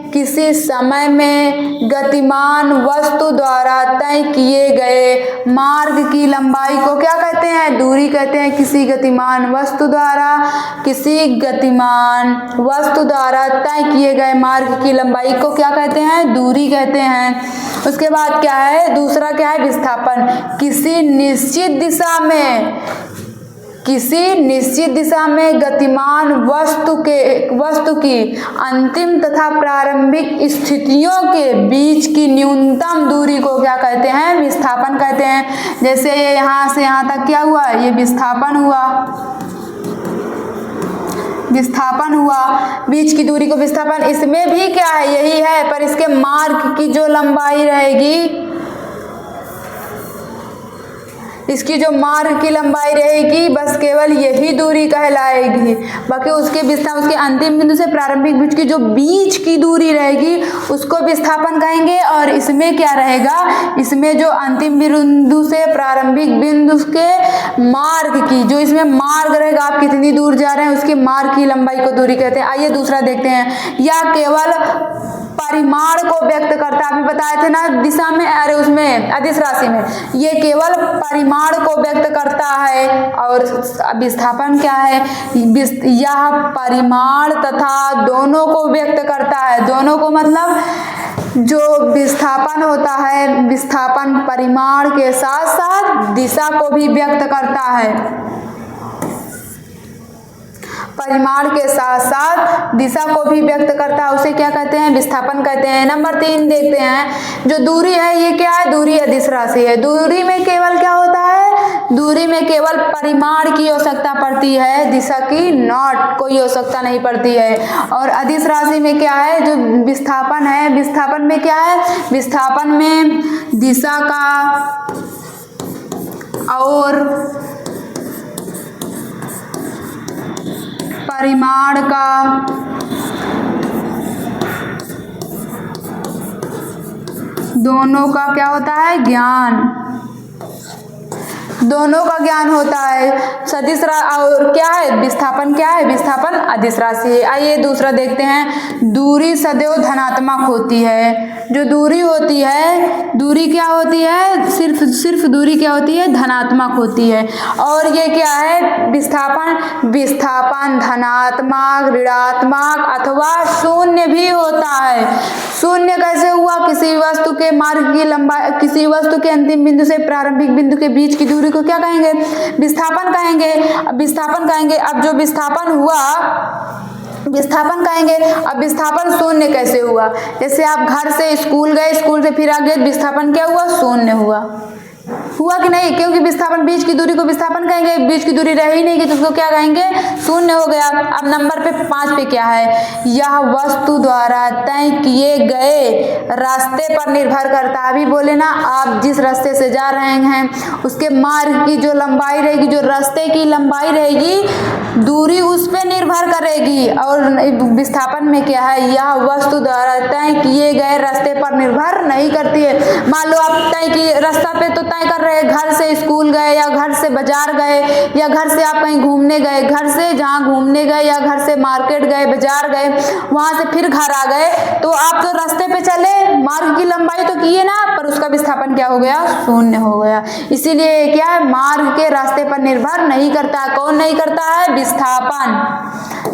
किसी समय में गतिमान वस्तु द्वारा तय किए गए मार्ग की लंबाई को क्या कहते हैं? दूरी कहते हैं। किसी गतिमान वस्तु द्वारा तय किए गए मार्ग की लंबाई को क्या कहते हैं? दूरी कहते हैं। उसके बाद क्या है? दूसरा क्या है? विस्थापन। किसी निश्चित दिशा में गतिमान वस्तु की अंतिम तथा प्रारंभिक स्थितियों के बीच की न्यूनतम दूरी को क्या कहते हैं? विस्थापन कहते हैं। जैसे ये यहाँ से यहाँ तक क्या हुआ? ये विस्थापन हुआ। बीच की दूरी को विस्थापन। इसमें भी क्या है? यही है, पर इसके मार्ग की जो लंबाई रहेगी, इसकी जो मार्ग की लंबाई रहेगी बस केवल यही दूरी कहलाएगी। बाकी उसके अंतिम बिंदु से प्रारंभिक बिंदु की जो बीच की दूरी रहेगी उसको विस्थापन कहेंगे। और इसमें क्या रहेगा, इसमें जो अंतिम बिंदु से प्रारंभिक बिंदु के मार्ग की जो इसमें मार्ग रहेगा, आप कितनी दूर जा रहे हैं उसके मार्ग की लंबाई को दूरी कहते हैं। आइए दूसरा देखते हैं। या केवल परिमाण को व्यक्त करता है, अभी बताए थे ना दिशा में, अरे उसमें अदिश राशि में, ये केवल परिमाण को व्यक्त करता है। और विस्थापन क्या है, यह परिमाण तथा दोनों को व्यक्त करता है। दोनों को मतलब जो विस्थापन होता है, विस्थापन परिमाण के साथ साथ दिशा को भी व्यक्त करता है। परिमाण के साथ साथ दिशा को भी व्यक्त करता है, उसे क्या कहते हैं, विस्थापन कहते हैं। नंबर 3 देखते हैं। जो दूरी है ये क्या है, दूरी अदिश राशि है। दूरी में केवल क्या होता है, दूरी में केवल परिमाण की आवश्यकता पड़ती है, दिशा की नॉट कोई आवश्यकता नहीं पड़ती है। और अदिश राशि में क्या है, जो विस्थापन है, विस्थापन में क्या है, विस्थापन में दिशा का और परिमाण का दोनों का क्या होता है, ज्ञान, दोनों का ज्ञान होता है। सदिश और क्या है, विस्थापन क्या है, विस्थापन अदिश राशि है। आइए दूसरा देखते हैं। दूरी सदैव धनात्मक होती है। जो दूरी होती है, दूरी क्या होती है, सिर्फ दूरी क्या होती है, धनात्मक होती है। और ये क्या है, विस्थापन, विस्थापन धनात्मक, ऋणात्मक अथवा शून्य भी होता है। शून्य कैसे हुआ, किसी वस्तु के मार्ग की लंबाई, किसी वस्तु के अंतिम बिंदु से प्रारंभिक बिंदु के बीच की दूरी को क्या कहेंगे, विस्थापन कहेंगे। अब विस्थापन कहेंगे, अब जो विस्थापन हुआ विस्थापन कहेंगे। अब विस्थापन शून्य कैसे हुआ, जैसे आप घर से स्कूल गए, स्कूल से फिर आ गए, विस्थापन क्या हुआ, शून्य हुआ कि नहीं, क्योंकि विस्थापन बीच की दूरी को विस्थापन कहेंगे, बीच की दूरी रह ही नहीं की तो उसको क्या कहेंगे, शून्य हो गया। अब नंबर पे 5 पे क्या है, यह वस्तु द्वारा तय किए गए रास्ते पर निर्भर करता है। अभी बोले ना, आप जिस रास्ते से जा रहे हैं उसके मार्ग की जो लंबाई रहेगी, जो रास्ते की लंबाई रहेगी, दूरी उस पर निर्भर करेगी। और विस्थापन में क्या है, यह वस्तु द्वारा तय किए गए रास्ते पर निर्भर नहीं करती है। मान लो आप तय किए रास्ता पे तो तय कर रहे हैं, घर से स्कूल गए या घर से बाजार गए या घर से आप कहीं घूमने गए, घर से जहाँ घूमने गए या घर से मार्केट गए, बाजार गए, वहां से फिर घर आ गए, तो आप जो रास्ते पे चले मार्ग की लंबाई तो किए ना, पर उसका विस्थापन क्या हो गया, शून्य हो गया। इसीलिए क्या है, मार्ग के रास्ते पर निर्भर नहीं करता। कौन नहीं करता है, विस्थापन।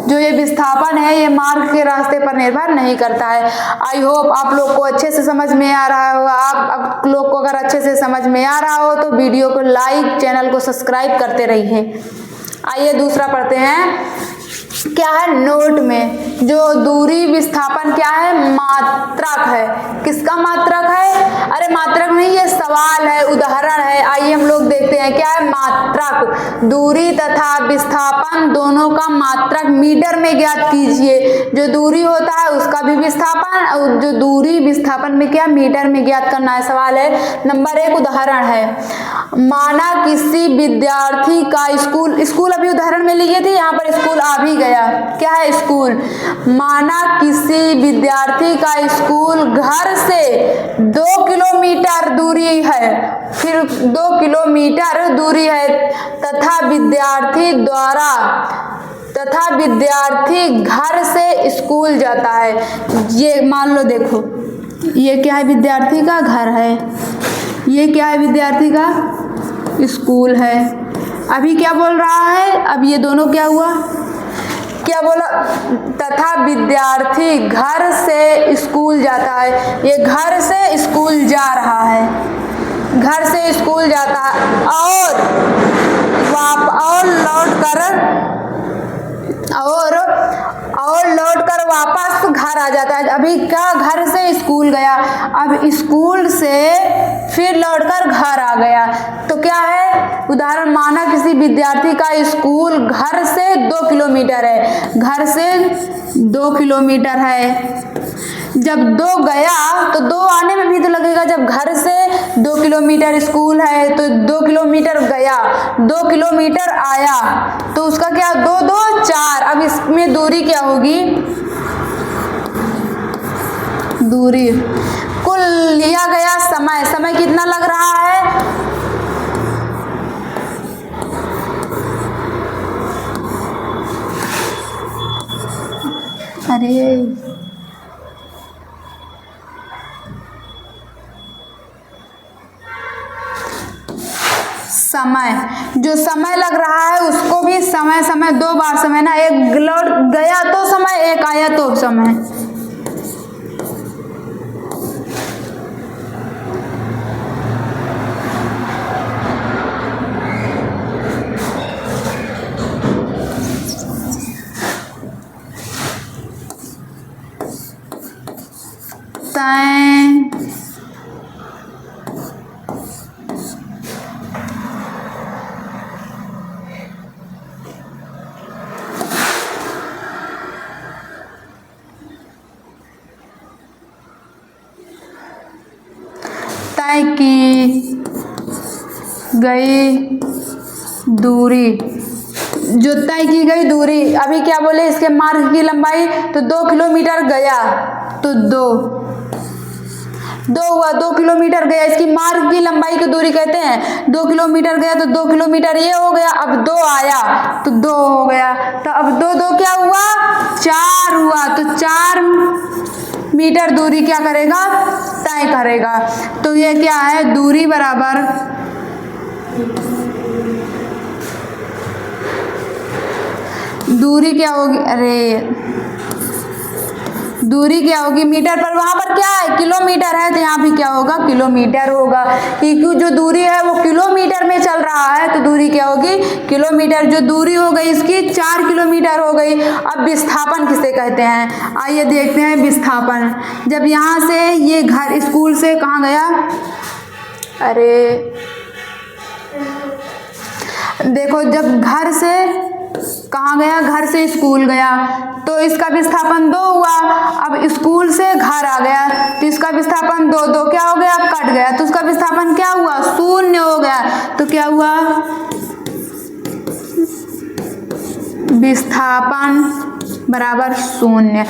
जो ये विस्थापन है ये मार्ग के रास्ते पर निर्भर नहीं करता है। आई होप आप लोग को अच्छे से समझ में आ रहा होगा। आप लोग को अगर अच्छे से समझ में आ रहा हो तो वीडियो को लाइक, चैनल को सब्सक्राइब करते रहिए। आइए दूसरा पढ़ते हैं। क्या है, नोट में जो दूरी विस्थापन क्या है, मात्रक है। किसका मात्रक है, अरे मात्रक नहीं, ये सवाल है, उदाहरण है। आइए हम लोग देखते हैं क्या है, मात्रक। दूरी तथा विस्थापन दोनों का मात्रक मीटर में ज्ञात कीजिए। जो दूरी होता है उसका भी विस्थापन, और जो दूरी विस्थापन में क्या, मीटर में ज्ञात करना है। सवाल है नंबर 1, उदाहरण है। माना किसी विद्यार्थी का स्कूल अभी उदाहरण में लिए थे, यहाँ पर स्कूल आ भी गया। क्या है, स्कूल। माना किसी विद्यार्थी का स्कूल घर से 2 किलोमीटर दूरी है, फिर 2 किलोमीटर दूरी है, तथा विद्यार्थी घर से स्कूल जाता है। ये मान लो, देखो ये क्या है, विद्यार्थी का घर है, ये क्या है, विद्यार्थी का स्कूल है। अभी क्या बोल रहा है, अब ये दोनों क्या हुआ, क्या बोला, तथा विद्यार्थी घर से स्कूल जाता है। ये घर से स्कूल जा रहा है, घर से स्कूल जाता है और लौट कर वापस घर आ जाता है। अभी क्या, घर से स्कूल गया, अब स्कूल से फिर लौटकर घर आ गया। तो क्या है, उदाहरण, माना किसी विद्यार्थी का स्कूल घर से 2 किलोमीटर है, घर से 2 किलोमीटर है। जब 2 गया तो 2 आने में भी तो लगेगा। जब घर से 2 किलोमीटर स्कूल है तो 2 किलोमीटर गया, 2 किलोमीटर आया, तो उसका क्या, 2 2 4। अब इसमें दूरी क्या होगी, दूरी कुल लिया गया समय, समय कितना लग रहा है, अरे समय, जो समय लग रहा है उसको भी समय समय 2 बार समय ना, एक लौट गया तो समय, एक आया तो समय। तय तय की गई दूरी, जो तय की गई दूरी, अभी क्या बोले इसके मार्ग की लंबाई, तो 2 किलोमीटर गया तो 2 हुआ, 2 किलोमीटर गया, इसकी मार्ग की लंबाई की दूरी कहते हैं। 2 किलोमीटर गया तो 2 किलोमीटर ये हो गया, अब 2 आया तो 2 हो गया, तो अब 2 2 क्या हुआ, 4 हुआ, तो 4 मीटर दूरी क्या करेगा, तय करेगा। तो ये क्या है, दूरी बराबर दूरी क्या होगी, अरे दूरी क्या होगी मीटर पर, वहां पर क्या है किलोमीटर है, तो यहाँ भी क्या होगा, किलोमीटर होगा, क्योंकि जो दूरी है वो किलोमीटर में चल रहा है, तो दूरी क्या होगी, किलोमीटर। जो दूरी हो गई इसकी 4 किलोमीटर हो गई। अब विस्थापन किसे कहते हैं, आइए देखते हैं विस्थापन। जब यहाँ से ये घर स्कूल से कहाँ गया, अरे देखो जब घर से कहाँ गया, घर से स्कूल गया, तो इसका विस्थापन 2 हुआ। अब स्कूल से घर आ गया तो इसका विस्थापन 2 2 क्या हो गया, कट गया, तो उसका विस्थापन क्या हुआ, 0 हो गया। तो क्या हुआ, विस्थापन बराबर 0।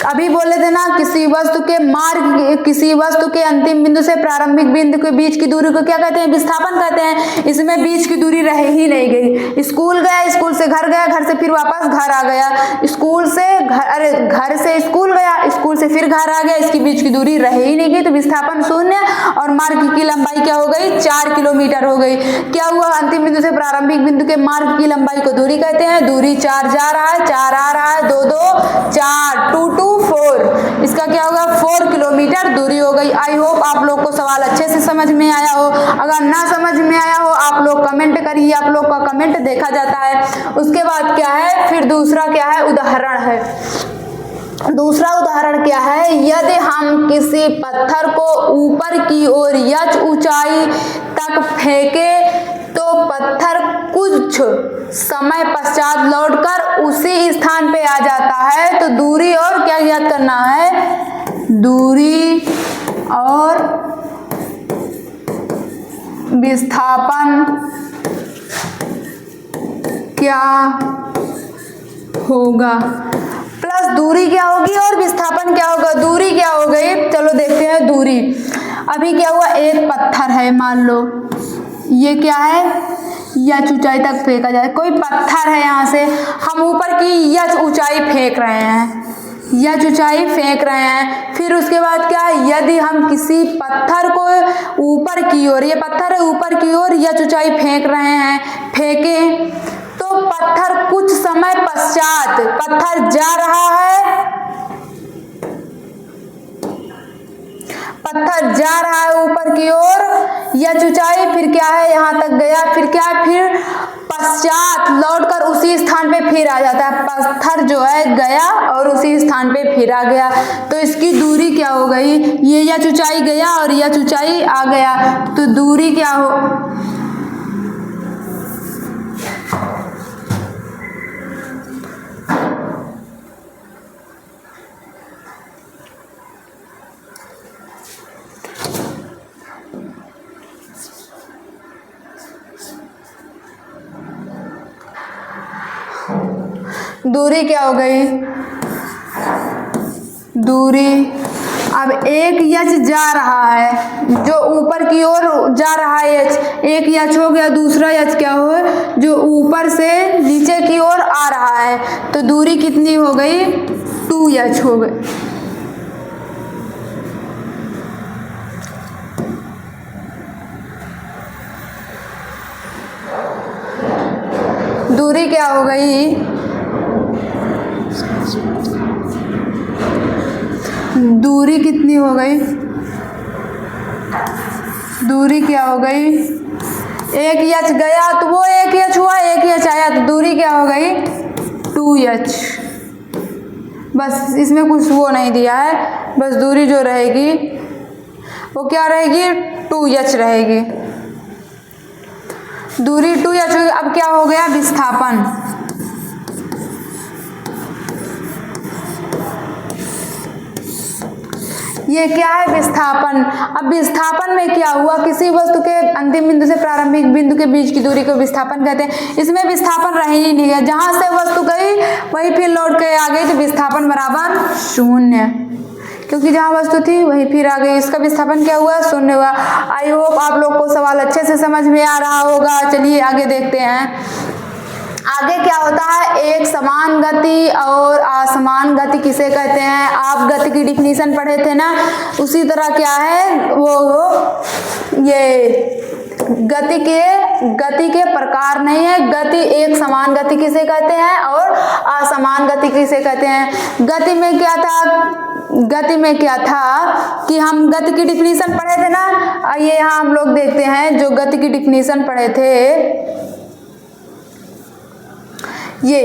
अभी बोले थे ना, किसी वस्तु के मार्ग, किसी वस्तु के अंतिम बिंदु से प्रारंभिक बिंदु के बीच की दूरी को क्या कहते हैं, विस्थापन कहते हैं। इसमें बीच की दूरी रह ही नहीं गई, स्कूल गया, स्कूल से घर गया, घर से फिर वापस घर आ गया, स्कूल से घर, अरे घर से स्कूल गया, स्कूल से फिर घर आ गया, इसकी बीच की दूरी रह ही नहीं गई, तो विस्थापन 0। और मार्ग की लंबाई क्या हो गई, 4 किलोमीटर हो गई। क्या हुआ, अंतिम बिंदु से प्रारंभिक बिंदु के मार्ग की लंबाई को दूरी कहते हैं। दूरी 4 जा रहा है, 4 आ रहा है, 2 2 4, 2 2 4, इसका क्या होगा, 4 किलोमीटर दूरी हो गई। आई होप आप लोग को सवाल अच्छे से समझ में आया हो। अगर ना समझ में आया हो आप लोग कमेंट करिए, आप लोग का कमेंट देखा जाता है। उसके बाद क्या है, फिर दूसरा क्या है, उदाहरण है। दूसरा उदाहरण क्या है, यदि हम किसी पत्थर को ऊपर की ओर यच ऊंचाई तक फेंके तो पत्थर कुछ समय पश्चात लौटकर उसी स्थान पे आ जाता है, तो दूरी और क्या ज्ञात करना है, दूरी और विस्थापन क्या होगा, प्लस दूरी क्या होगी और विस्थापन क्या होगा। दूरी क्या हो गई, चलो देखते हैं दूरी। अभी क्या हुआ, एक पत्थर है, मान लो ये क्या है, यच ऊंचाई तक फेंका जाए, कोई पत्थर है, यहाँ से हम ऊपर की यच ऊंचाई फेंक रहे हैं, यच ऊंचाई फेंक रहे हैं। फिर उसके बाद क्या है, यदि हम किसी पत्थर को ऊपर की ओर, ये पत्थर है ऊपर की ओर यच ऊंचाई फेंक रहे हैं, फेंके तो पत्थर कुछ समय पश्चात, पत्थर जा रहा है, पत्थर जा रहा है ऊपर की ओर यच ऊंचाई, फिर क्या है यहाँ तक गया, फिर क्या है, फिर पश्चात लौटकर उसी स्थान पे फिर आ जाता है। पत्थर जो है गया और उसी स्थान पे फिर आ गया, तो इसकी दूरी क्या हो गई, ये यच ऊंचाई गया और यच ऊंचाई आ गया, तो दूरी क्या हो, दूरी क्या हो गई, दूरी। अब एक यच जा रहा है जो ऊपर की ओर जा रहा है, यच एक यच हो गया, दूसरा यच क्या हो जो ऊपर से नीचे की ओर आ रहा है, तो दूरी कितनी हो गई, 2h हो गई। दूरी क्या हो गई, दूरी कितनी हो गई, दूरी क्या हो गई, एक यच गया तो वो एक यच हुआ, एक यच आया तो दूरी क्या हो गई, 2h। बस इसमें कुछ वो नहीं दिया है, बस दूरी जो रहेगी वो क्या रहेगी, 2h रहेगी। दूरी 2h होगी। अब क्या हो गया, विस्थापन। ये क्या है, विस्थापन। अब विस्थापन में क्या हुआ, किसी वस्तु के अंतिम बिंदु से प्रारंभिक बिंदु के बीच की दूरी को विस्थापन कहते हैं। इसमें विस्थापन रह ही नहीं है, जहां से वस्तु गई वही फिर लौट के आ गई, तो विस्थापन बराबर 0, क्योंकि जहाँ वस्तु थी वही फिर आ गई, इसका विस्थापन क्या हुआ, 0 हुआ। आई होप आप लोग को सवाल अच्छे से समझ में आ रहा होगा। चलिए आगे देखते हैं। आगे क्या होता है, एक समान गति और असमान गति किसे कहते हैं। आप गति की डिफिनीशन पढ़े थे ना, उसी तरह क्या है वो ये गति के प्रकार नहीं है। गति एक समान गति किसे कहते हैं और असमान गति किसे कहते हैं। गति में क्या था कि हम गति की डिफिनीशन पढ़े थे ना, ये यहाँ हम लोग देखते हैं जो गति की डिफिनीशन पढ़े थे। ये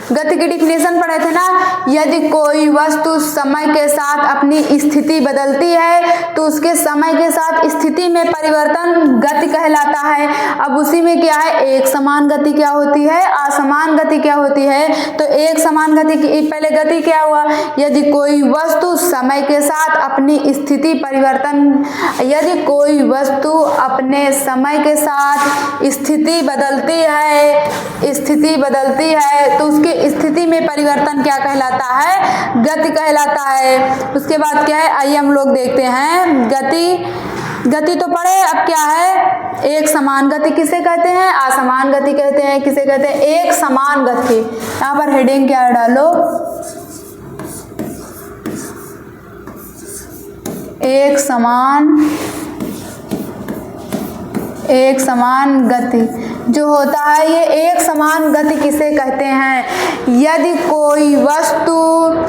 गति की डिफिनेशन पढ़े थे ना, यदि कोई वस्तु समय के साथ अपनी स्थिति बदलती है तो उसके समय के साथ स्थिति में परिवर्तन गति कहलाता है। अब उसी में क्या है, एक समान गति क्या होती है, असमान गति क्या होती है। तो एक समान गति की पहले गति क्या हुआ, यदि कोई वस्तु समय के साथ अपनी स्थिति परिवर्तन, यदि कोई वस्तु अपने समय के साथ स्थिति बदलती है तो उसकी स्थिति में परिवर्तन क्या कहलाता है, गति कहलाता है। उसके बाद क्या है, आइए हम लोग देखते हैं गति तो पढ़े। अब क्या है, एक समान गति किसे कहते हैं, असमान गति कहते हैं, किसे कहते हैं, एक समान गति। यहाँ पर हेडिंग क्या डालो, एक समान गति जो होता है, ये एक समान गति किसे कहते हैं। यदि कोई वस्तु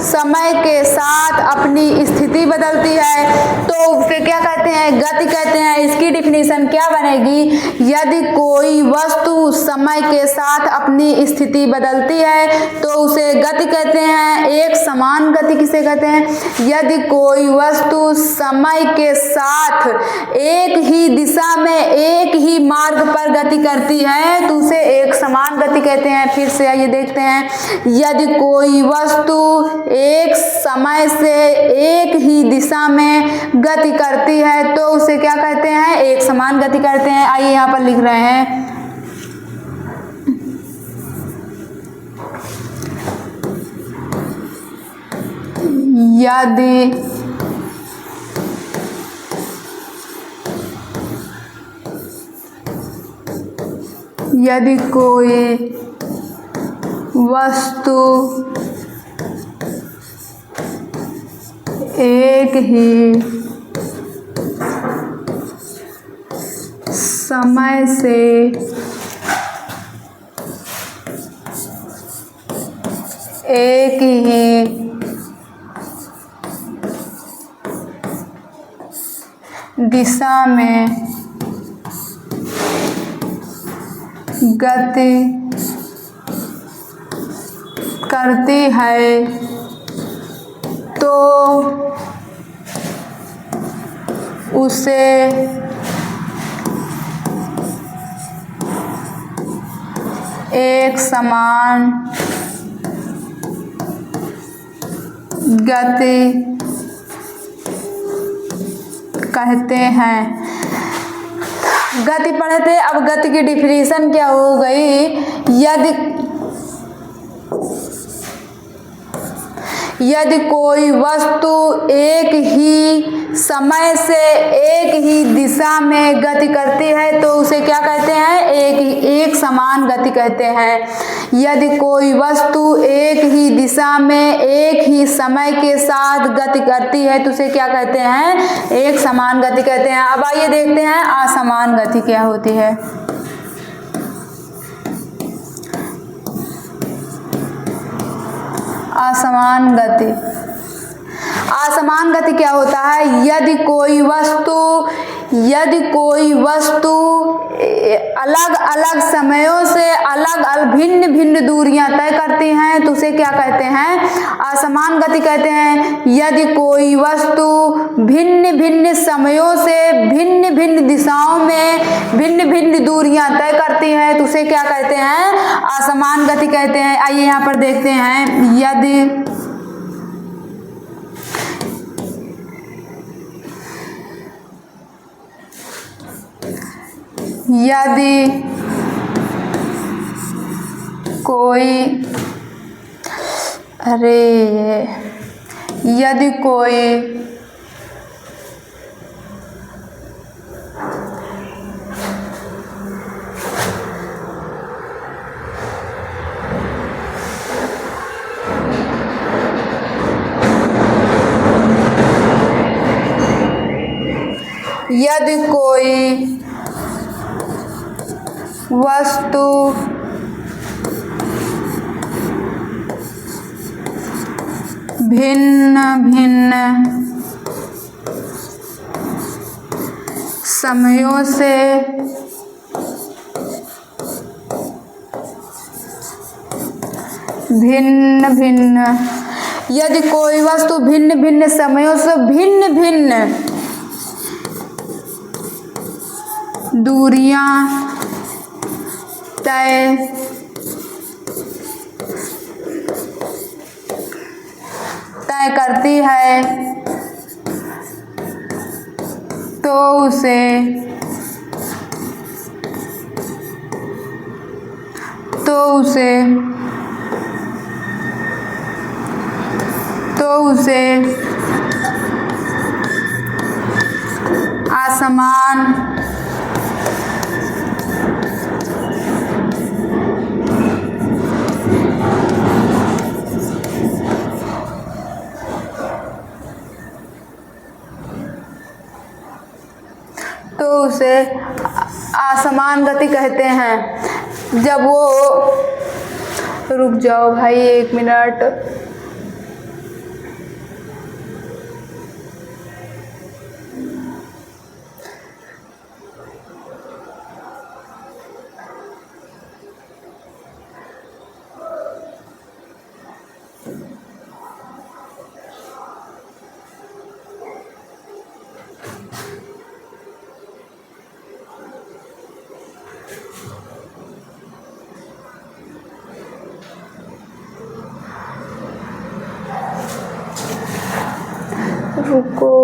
समय के साथ अपनी स्थिति बदलती है तो उसे क्या कहते हैं, गति कहते हैं। इसकी डिफिनीशन क्या बनेगी, यदि कोई वस्तु समय के साथ अपनी स्थिति बदलती है तो उसे गति कहते हैं। एक समान गति किसे कहते हैं, यदि कोई वस्तु समय के साथ एक ही दिशा में एक ही मार्ग पर गति करती है तो उसे एक समान गति कहते हैं। फिर से आइए देखते हैं, यदि कोई वस्तु एक समय से एक ही दिशा में गति करती है तो उसे क्या कहते हैं, एक समान गति कहते हैं। आइए यहाँ पर लिख रहे हैं, यदि कोई वस्तु एक ही समय से एक ही दिशा में गति करती है तो उसे एक समान गति कहते हैं। गति पढ़े थे, अब गति की डिफिनीशन क्या हो गई, यदि कोई वस्तु एक ही समय से एक ही दिशा में गति करती है तो उसे क्या कहते हैं? एक समान गति कहते हैं। यदि कोई वस्तु एक ही दिशा में एक ही समय के साथ गति करती है तो उसे क्या कहते हैं? एक समान गति कहते हैं। अब आइए देखते हैं असमान गति क्या होती है। असमान गति। असमान गति क्या होता है? यदि कोई वस्तु अलग अलग समयों से अलग भिन्न भिन्न दूरियां तय करती हैं तो उसे क्या कहते हैं? असमान गति कहते हैं। यदि कोई वस्तु भिन्न भिन्न समयों से भिन्न भिन्न दिशाओं में भिन्न भिन्न दूरियां तय करती है तो उसे क्या कहते हैं? असमान गति कहते हैं। आइए यहाँ पर देखते हैं। यदि कोई वस्तु भिन्न भिन्न समयों से यदि कोई वस्तु भिन्न भिन्न समयों से भिन्न भिन्न दूरियां तय करती है तो उसे असमान असमान गति कहते हैं। जब वो, रुक जाओ भाई 1 मिनट। रुको,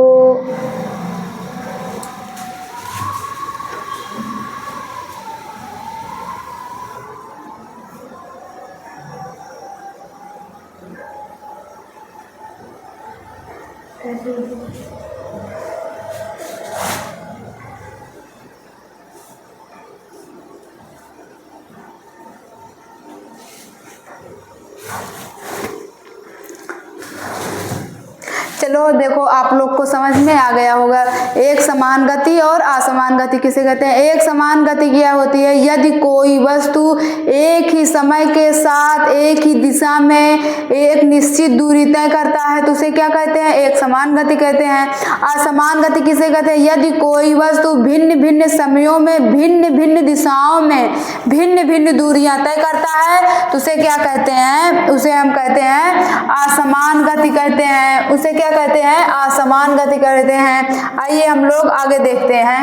चलो देखो आप लोग को समझ में आ गया होगा। एक समान गति और असमान गति किसे कहते हैं? एक समान गति क्या होती है? यदि कोई वस्तु एक ही समय के साथ एक ही दिशा में एक निश्चित दूरी तय करता है तो उसे क्या कहते हैं? एक समान गति कहते हैं। असमान गति किसे कहते हैं? यदि कोई वस्तु भिन्न भिन्न समयों में भिन्न भिन्न दिशाओं में भिन्न भिन्न दूरियां तय करता है तो उसे क्या कहते हैं? उसे हम कहते हैं असमान गति कहते हैं। उसे क्या कहते हैं? असमान गति कहते हैं। आइए हम लोग आगे देखते हैं।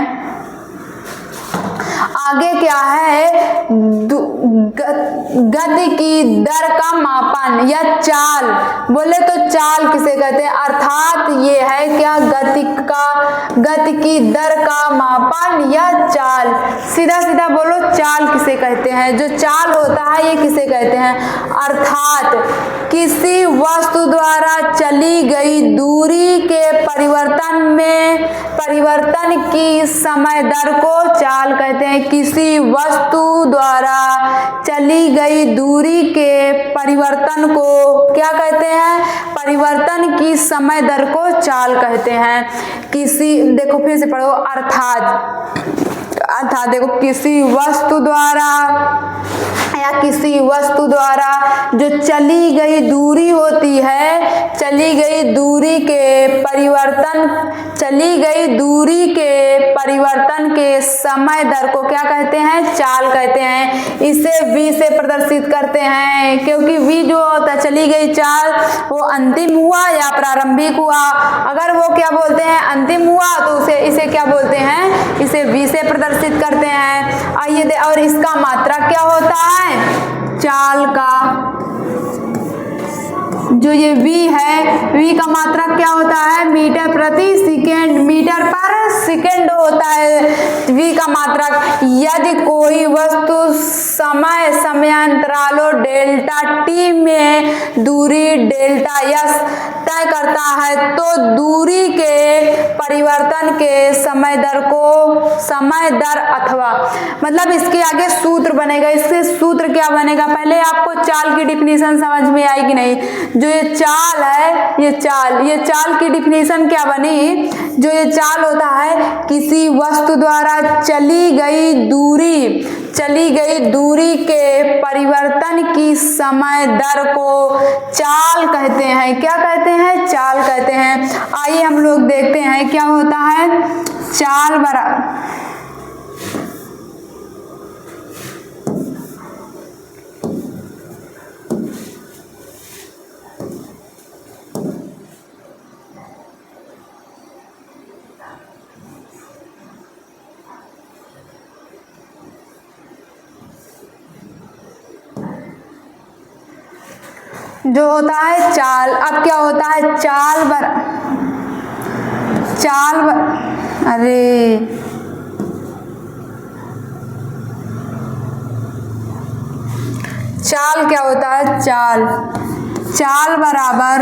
आगे क्या है, गति की दर का मापन या चाल, बोले तो चाल किसे कहते हैं, अर्थात ये है क्या, गति की दर का मापन या चाल। सीधा सीधा बोलो चाल किसे कहते हैं, जो चाल होता है ये किसे कहते हैं, अर्थात किसी वस्तु द्वारा चली गई दूरी के परिवर्तन की समय दर को चाल कहते हैं। किसी वस्तु द्वारा चली गई दूरी के परिवर्तन को क्या कहते हैं, परिवर्तन की समय दर को चाल कहते हैं। देखो फिर से पढ़ो, अर्थात देखो किसी वस्तु द्वारा जो चली गई दूरी होती है, चली गई दूरी के परिवर्तन के समय दर को क्या कहते हैं, चाल कहते हैं। इसे v से प्रदर्शित करते हैं, क्योंकि v जो होता है चली गई चाल, वो अंतिम हुआ या प्रारंभिक हुआ। अगर वो क्या बोलते हैं, अंतिम हुआ, तो इसे क्या बोलते हैं, इसे v से प्रदर्शित करते हैं। आइए और इसका मात्रक क्या होता है, चाल का जो ये v है, v का मात्रक क्या होता है, मीटर प्रति सेकेंड, मीटर पर सेकेंड होता है v का मात्रक। यदि कोई वस्तु समयांतरालों डेल्टा t में दूरी डेल्टा s तय करता है, तो दूरी के परिवर्तन के समय दर अथवा, मतलब इसके आगे सूत्र बनेगा। इसके सूत्र क्या बनेगा, पहले आपको चाल की डिफिनीशन समझ में आई कि नहीं। जो ये चाल है, ये चाल की डिफिनीशन क्या बनी, जो ये चाल होता है, किसी वस्तु द्वारा चली गई दूरी के परिवर्तन की समय दर को चाल कहते हैं। क्या कहते हैं, चाल कहते हैं। आइए हम लोग देखते हैं क्या होता है, चाल जो होता है चाल। अब क्या होता है, चाल क्या होता है, चाल बराबर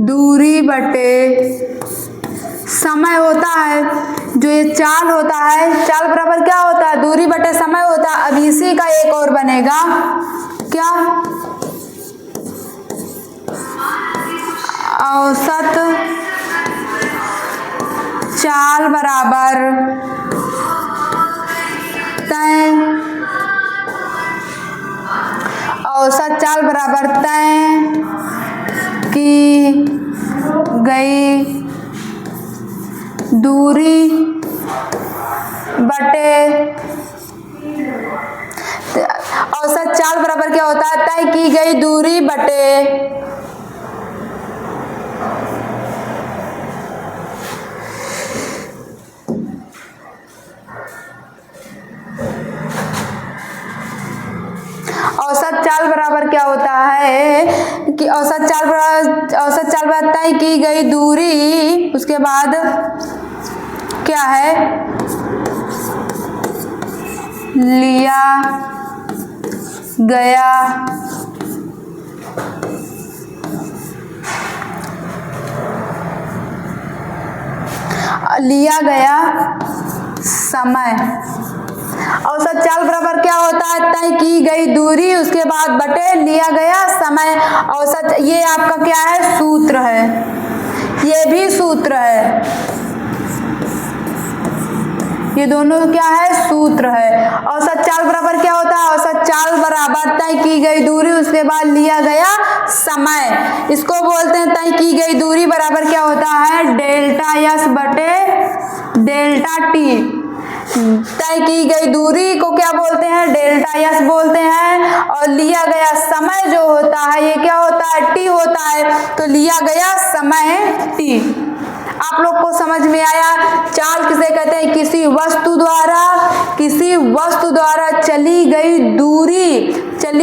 दूरी बटे समय होता है। जो ये चाल होता है, चाल बराबर क्या होता है, दूरी बटे समय होता है। अब इसी का एक और बनेगा क्या, औसत चाल बराबर तय की गई दूरी बटे, औसत चाल बराबर क्या होता है, तय की गई दूरी बटे औसत चाल बराबर क्या होता है कि औसत चाल बराबर तय की गई दूरी, उसके बाद क्या है, लिया गया समय। औसत चाल बराबर क्या होता है, तय की गई दूरी, उसके बाद बटे लिया गया समय। औसत ये आपका क्या है, सूत्र है, ये भी सूत्र है, ये दोनों क्या है, सूत्र है। औसत चाल बराबर क्या होता है, औसत चाल बराबर तय की गई दूरी, उसके बाद लिया गया समय। इसको बोलते हैं तय की गई दूरी बराबर क्या होता है, डेल्टा s बटे डेल्टा t। तय की गई दूरी को क्या बोलते हैं, डेल्टा s बोलते हैं। और लिया गया समय जो होता है, ये क्या होता है, t होता है। तो लिया गया समय t। अब आप लोग को समझ में आया। चाल किसे कहते हैं? किसी वस्तु द्वारा चली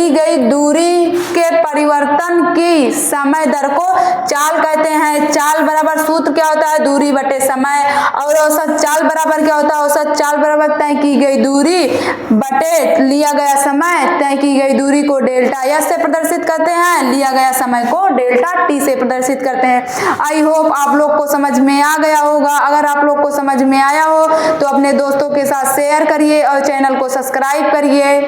गई दूरी के परिवर्तन की समय दर को चाल कहते हैं। चाल बराबर सूत्र क्या होता है? दूरी बटे समय। और औसत चाल बराबर क्या होता है? औसत चाल बराबर तय की गई दूरी बटे लिया गया समय। तय की गई दूरी को डेल्टा एस से प्रदर्शित करते हैं, लिया गया समय को डेल्टा टी से प्रदर्शित करते हैं। आई होप आप लोग को समझ में आ गया होगा। अगर आप लोग को समझ में आया हो तो अपने दोस्तों के साथ शेयर करिए और चैनल को सब्सक्राइब करिए।